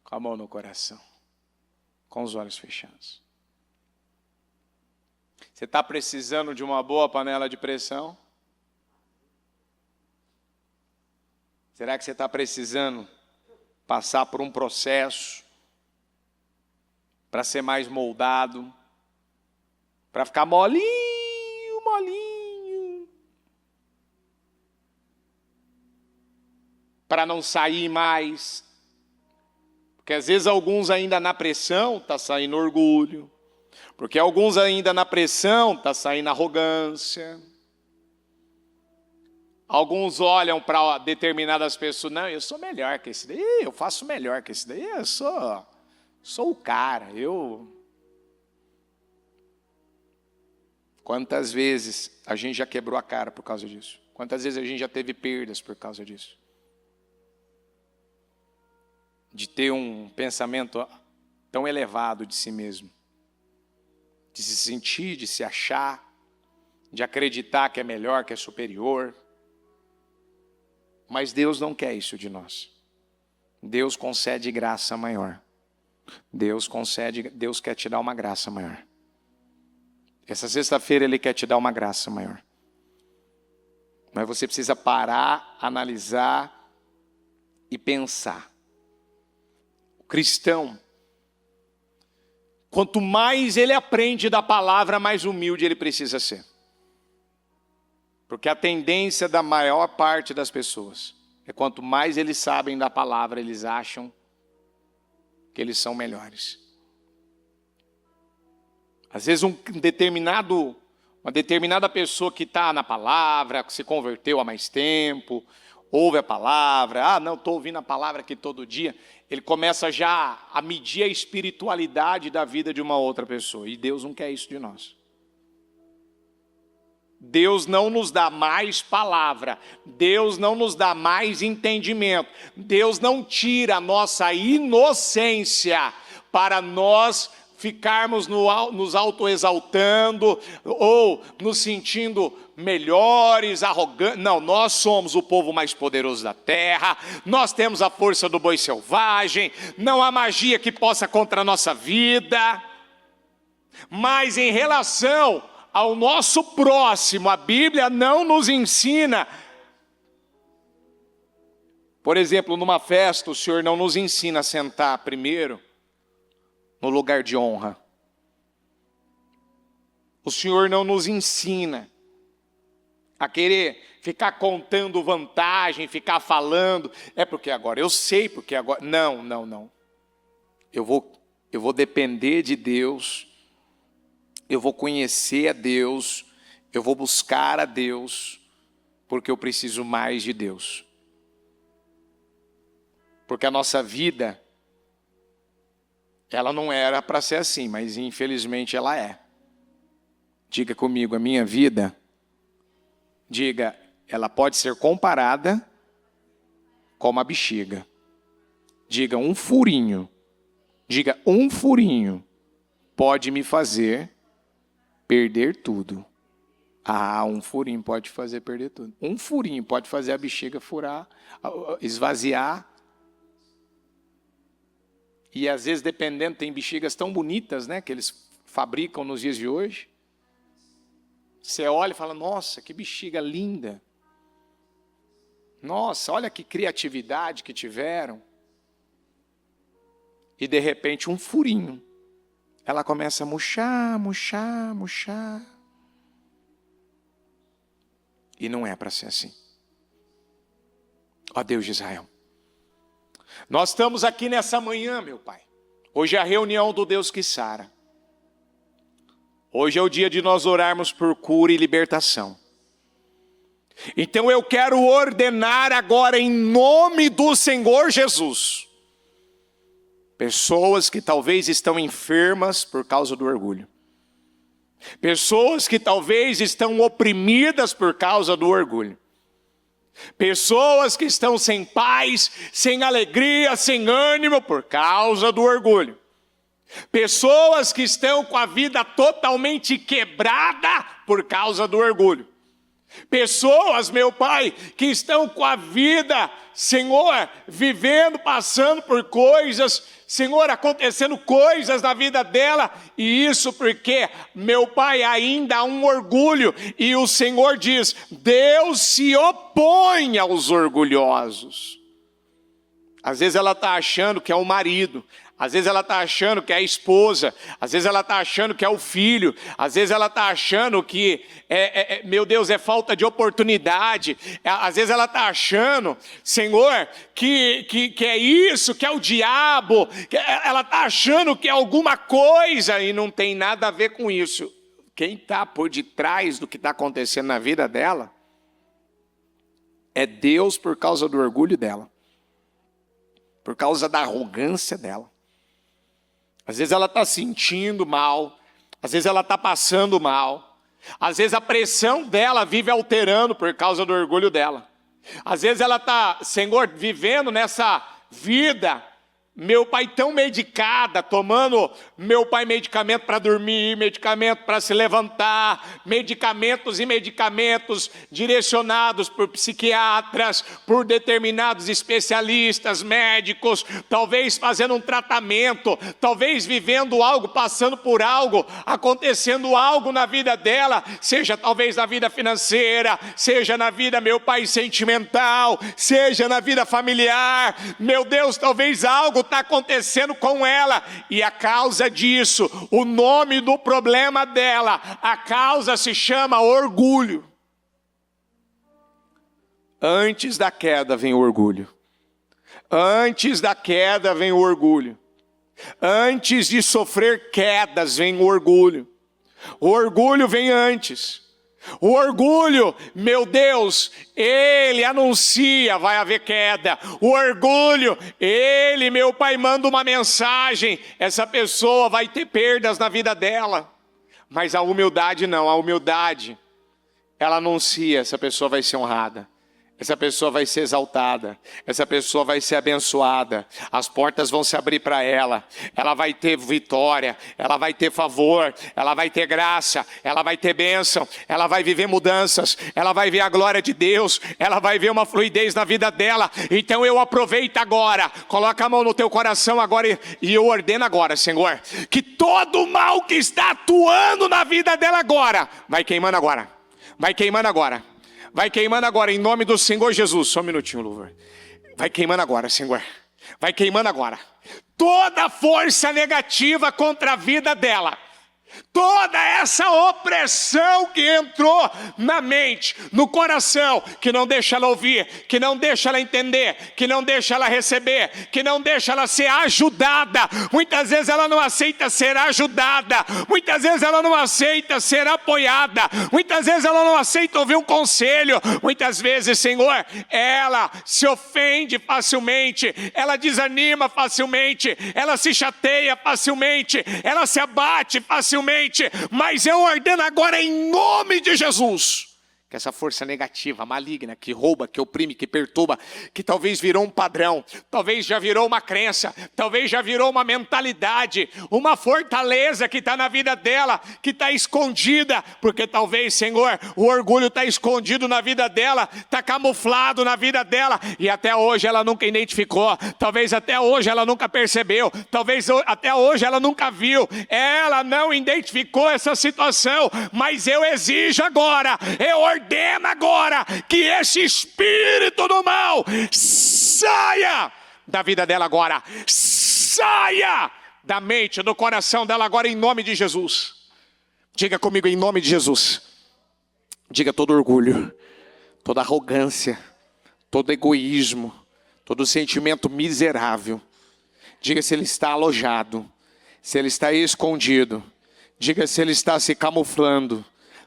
Com a mão no coração, com os olhos fechados. Você está precisando de uma boa panela de pressão? Será que você está precisando passar por um processo para ser mais moldado, para ficar molinho, molinho, para não sair mais? Porque às vezes alguns ainda na pressão está saindo orgulho, porque alguns ainda na pressão está saindo arrogância. Alguns olham para determinadas pessoas, não, eu sou melhor que esse daí, eu faço melhor que esse daí, eu sou o cara, Quantas vezes a gente já quebrou a cara por causa disso? Quantas vezes a gente já teve perdas por causa disso? De ter um pensamento tão elevado de si mesmo, de se sentir, de se achar, de acreditar que é melhor, que é superior. Mas Deus não quer isso de nós. Deus concede graça maior. Deus quer te dar uma graça maior. Essa sexta-feira Ele quer te dar uma graça maior. Mas você precisa parar, analisar e pensar. Cristão, quanto mais ele aprende da palavra, mais humilde ele precisa ser. Porque a tendência da maior parte das pessoas é quanto mais eles sabem da palavra, eles acham que eles são melhores. Às vezes uma determinada pessoa que está na palavra, que se converteu há mais tempo, ouve a palavra, não, estou ouvindo a palavra aqui todo dia, ele começa já a medir a espiritualidade da vida de uma outra pessoa, e Deus não quer isso de nós. Deus não nos dá mais palavra, Deus não nos dá mais entendimento, Deus não tira a nossa inocência para nós ficarmos nos autoexaltando ou nos sentindo melhores, arrogantes. Não, nós somos o povo mais poderoso da terra, nós temos a força do boi selvagem, não há magia que possa contra a nossa vida. Mas em relação ao nosso próximo, a Bíblia não nos ensina. Por exemplo, numa festa, o Senhor não nos ensina a sentar primeiro no lugar de honra. O Senhor não nos ensina a querer ficar contando vantagem, ficar falando, porque agora eu sei, porque agora... Não. Eu vou depender de Deus, eu vou conhecer a Deus, eu vou buscar a Deus, porque eu preciso mais de Deus. Porque a nossa vida, ela não era para ser assim, mas infelizmente ela é. Diga comigo, a minha vida, diga, ela pode ser comparada com uma bexiga. Diga, um furinho. Diga, um furinho pode me fazer perder tudo. Ah, um furinho pode fazer perder tudo. Um furinho pode fazer a bexiga furar, esvaziar. E às vezes, dependendo, tem bexigas tão bonitas, né, que eles fabricam nos dias de hoje. Você olha e fala, nossa, que bexiga linda. Nossa, olha que criatividade que tiveram. E de repente um furinho. Ela começa a murchar, murchar, murchar. E não é para ser assim. Ó Deus de Israel. Nós estamos aqui nessa manhã, meu Pai. Hoje é a reunião do Deus que sara. Hoje é o dia de nós orarmos por cura e libertação. Então eu quero ordenar agora em nome do Senhor Jesus. Pessoas que talvez estão enfermas por causa do orgulho. Pessoas que talvez estão oprimidas por causa do orgulho. Pessoas que estão sem paz, sem alegria, sem ânimo por causa do orgulho. Pessoas que estão com a vida totalmente quebrada por causa do orgulho. Pessoas, meu Pai, que estão com a vida, Senhor, vivendo, passando por coisas, Senhor, acontecendo coisas na vida dela, e isso porque, meu Pai, ainda há um orgulho, e o Senhor diz, Deus se opõe aos orgulhosos. Às vezes ela está achando que é o marido, às vezes ela está achando que é a esposa, às vezes ela está achando que é o filho, às vezes ela está achando que, meu Deus, é falta de oportunidade, às vezes ela está achando, Senhor, que é isso, que é o diabo, ela está achando que é alguma coisa e não tem nada a ver com isso. Quem está por detrás do que está acontecendo na vida dela é Deus por causa do orgulho dela, por causa da arrogância dela. Às vezes ela está sentindo mal, às vezes ela está passando mal, às vezes a pressão dela vive alterando por causa do orgulho dela. Às vezes ela está, Senhor, vivendo nessa vida, meu Pai, tão medicada, tomando, meu Pai, medicamento para dormir, medicamento para se levantar, medicamentos e medicamentos direcionados por psiquiatras, por determinados especialistas, médicos, talvez fazendo um tratamento, talvez vivendo algo, passando por algo, acontecendo algo na vida dela, seja talvez na vida financeira, seja na vida, meu Pai, sentimental, seja na vida familiar, meu Deus, talvez algo está acontecendo com ela, e a causa disso, o nome do problema dela, a causa se chama orgulho. Antes da queda vem o orgulho. Antes da queda vem o orgulho. Antes de sofrer quedas vem o orgulho. O orgulho vem antes. O orgulho, meu Deus, ele anuncia, vai haver queda. O orgulho, ele, meu Pai, manda uma mensagem, essa pessoa vai ter perdas na vida dela. Mas a humildade não, a humildade, ela anuncia, essa pessoa vai ser honrada. Essa pessoa vai ser exaltada, essa pessoa vai ser abençoada, as portas vão se abrir para ela vai ter vitória, ela vai ter favor, ela vai ter graça, ela vai ter bênção, ela vai viver mudanças, ela vai ver a glória de Deus, ela vai ver uma fluidez na vida dela. Então eu aproveito agora, coloca a mão no teu coração agora e eu ordeno agora, Senhor, que todo o mal que está atuando na vida dela agora, vai queimando agora, vai queimando agora. Vai queimando agora, em nome do Senhor Jesus. Só um minutinho, louvor. Vai queimando agora, Senhor. Vai queimando agora. Toda força negativa contra a vida dela. toda essa opressão que entrou na mente, no coração, que não deixa ela ouvir, que não deixa ela entender, que não deixa ela receber, que não deixa ela ser ajudada. Muitas vezes ela não aceita ser ajudada, muitas vezes ela não aceita ser apoiada, muitas vezes ela não aceita ouvir um conselho, muitas vezes, Senhor, ela se ofende facilmente, ela desanima facilmente, ela se chateia facilmente, ela se abate facilmente. Mas eu ordeno agora em nome de Jesus, que essa força negativa, maligna, que rouba, que oprime, que perturba, que talvez virou um padrão, talvez já virou uma crença, talvez já virou uma mentalidade, uma fortaleza que está na vida dela, que está escondida, porque talvez, Senhor, o orgulho está escondido na vida dela, está camuflado na vida dela, e até hoje ela nunca identificou, talvez até hoje ela nunca percebeu, talvez até hoje ela nunca viu, ela não identificou essa situação, mas eu exijo agora, eu ordena agora que esse espírito do mal saia da vida dela agora, saia da mente, do coração dela agora, em nome de Jesus. Diga comigo, em nome de Jesus. Diga: todo orgulho, toda arrogância, todo egoísmo, todo sentimento miserável. Diga se ele está alojado, se ele está escondido. Diga se ele está se camuflando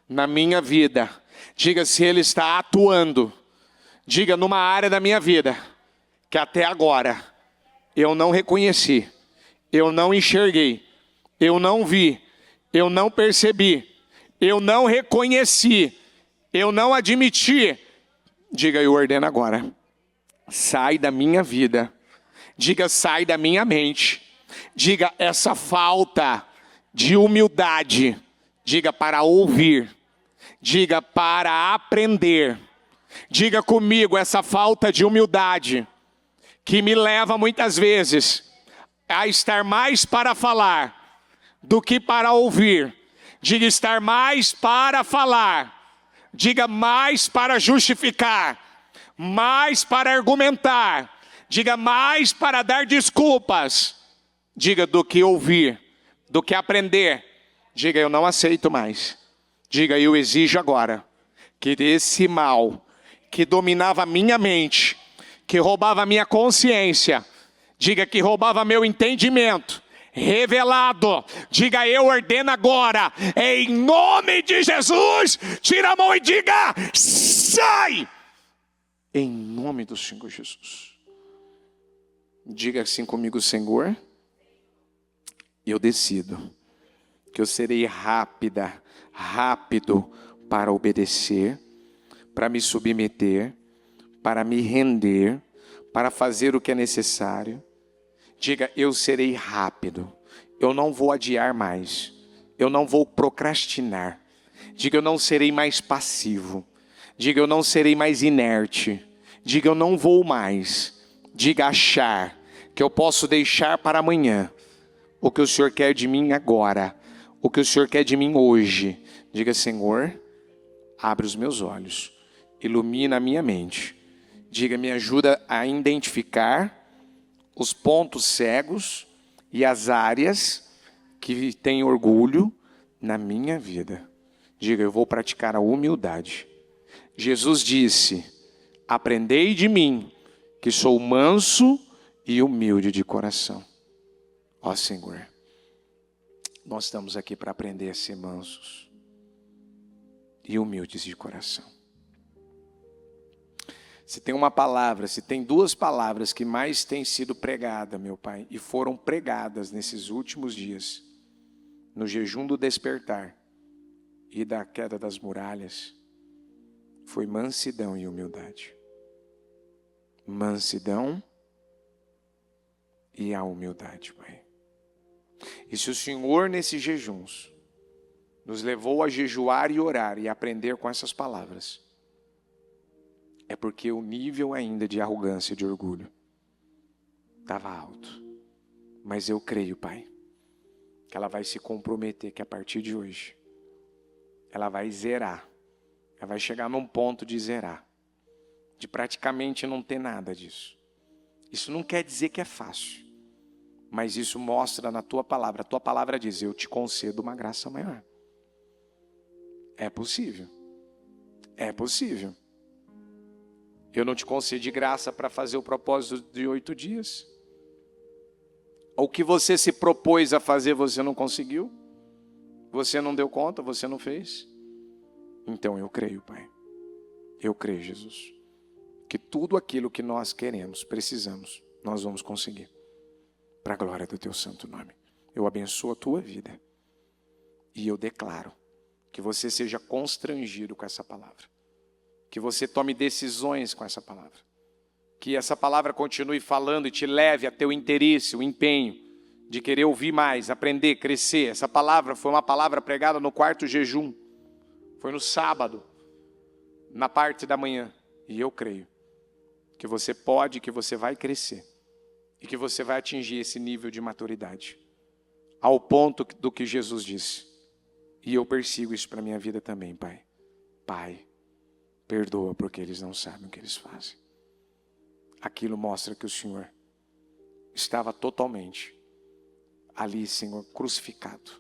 na minha vida. Diga se ele está atuando. Diga numa área da minha vida que até agora eu não reconheci, eu não enxerguei, eu não vi, eu não percebi, eu não reconheci, eu não admiti. Diga: eu ordeno agora, sai da minha vida. Diga: sai da minha mente. Diga: essa falta de humildade, diga, para ouvir. Diga: para aprender. Diga comigo: essa falta de humildade que me leva muitas vezes a estar mais para falar do que para ouvir. Diga: estar mais para falar. Diga: mais para justificar, mais para argumentar. Diga: mais para dar desculpas. Diga: do que ouvir, do que aprender. Diga: eu não aceito mais. Diga: eu exijo agora que esse mal que dominava a minha mente, que roubava a minha consciência, diga, que roubava meu entendimento, revelado, diga: eu ordeno agora, em nome de Jesus. Tira a mão e diga: sai! Em nome do Senhor Jesus. Diga assim comigo: Senhor, eu decido que eu serei rápido para obedecer, para me submeter, para me render, para fazer o que é necessário. Diga: eu serei rápido, eu não vou adiar mais, eu não vou procrastinar. Diga: eu não serei mais passivo. Diga: eu não serei mais inerte. Diga: eu não vou mais. Diga: achar que eu posso deixar para amanhã o que o Senhor quer de mim agora, o que o Senhor quer de mim hoje. Diga: Senhor, abre os meus olhos, ilumina a minha mente. Diga: me ajuda a identificar os pontos cegos e as áreas que têm orgulho na minha vida. Diga: eu vou praticar a humildade. Jesus disse: aprendei de mim, que sou manso e humilde de coração. Ó Senhor, nós estamos aqui para aprender a ser mansos e humildes de coração. Se tem uma palavra, se tem duas palavras que mais têm sido pregadas, meu Pai, e foram pregadas nesses últimos dias, no jejum do despertar e da queda das muralhas, foi mansidão e humildade. Mansidão e a humildade, Pai. E se o Senhor, nesses jejuns, nos levou a jejuar e orar e aprender com essas palavras, é porque o nível ainda de arrogância e de orgulho estava alto. Mas eu creio, Pai, que ela vai se comprometer, que a partir de hoje, ela vai zerar. Ela vai chegar num ponto de zerar, de praticamente não ter nada disso. Isso não quer dizer que é fácil. Mas isso mostra na tua palavra. A tua palavra diz, eu te concedo uma graça maior. É possível. É possível. Eu não te concedi graça para fazer o propósito de 8 dias. O que você se propôs a fazer, você não conseguiu. Você não deu conta, você não fez. Então eu creio, Pai. Eu creio, Jesus, que tudo aquilo que nós queremos, precisamos, nós vamos conseguir. Para a glória do teu santo nome. Eu abençoo a tua vida. E eu declaro que você seja constrangido com essa palavra. Que você tome decisões com essa palavra. Que essa palavra continue falando e te leve a teu interesse, o empenho de querer ouvir mais, aprender, crescer. Essa palavra foi uma palavra pregada no quarto jejum. Foi no sábado, na parte da manhã. E eu creio que você pode, que você vai crescer. E que você vai atingir esse nível de maturidade. Ao ponto do que Jesus disse. E eu persigo isso para a minha vida também, Pai. Pai, perdoa porque eles não sabem o que eles fazem. Aquilo mostra que o Senhor estava totalmente ali, Senhor, crucificado.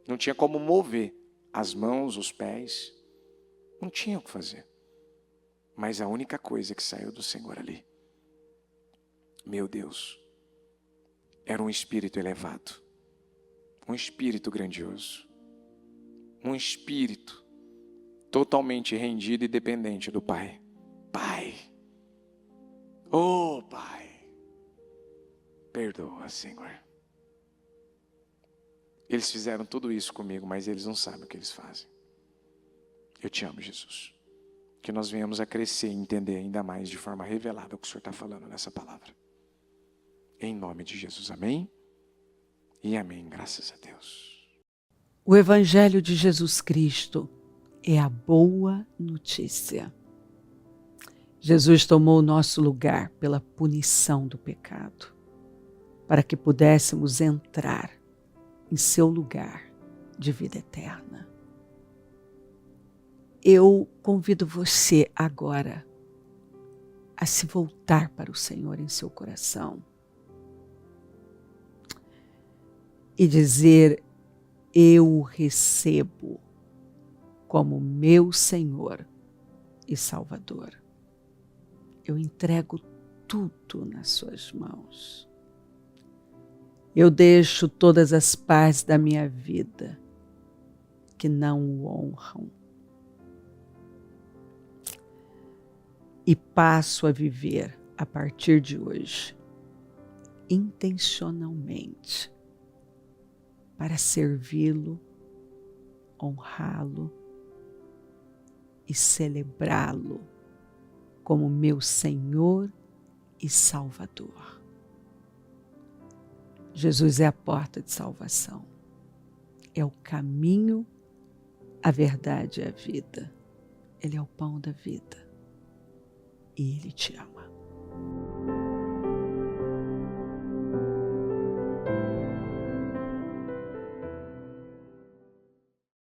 Não tinha como mover as mãos, os pés. Não tinha o que fazer. Mas a única coisa que saiu do Senhor ali, meu Deus, era um espírito elevado, um espírito grandioso, um espírito totalmente rendido e dependente do Pai. Pai, oh Pai, perdoa, Senhor. Eles fizeram tudo isso comigo, mas eles não sabem o que eles fazem. Eu te amo, Jesus. Que nós venhamos a crescer e entender ainda mais de forma revelada o que o Senhor está falando nessa palavra. Em nome de Jesus, amém? E amém, graças a Deus. O Evangelho de Jesus Cristo é a boa notícia. Jesus tomou o nosso lugar pela punição do pecado, para que pudéssemos entrar em seu lugar de vida eterna. Eu convido você agora a se voltar para o Senhor em seu coração e dizer: eu o recebo como meu Senhor e Salvador. Eu entrego tudo nas suas mãos. Eu deixo todas as partes da minha vida que não o honram e passo a viver a partir de hoje intencionalmente para servi-lo, honrá-lo e celebrá-lo como meu Senhor e Salvador. Jesus é a porta de salvação. É o caminho, a verdade e a vida. Ele é o pão da vida. E Ele te ama.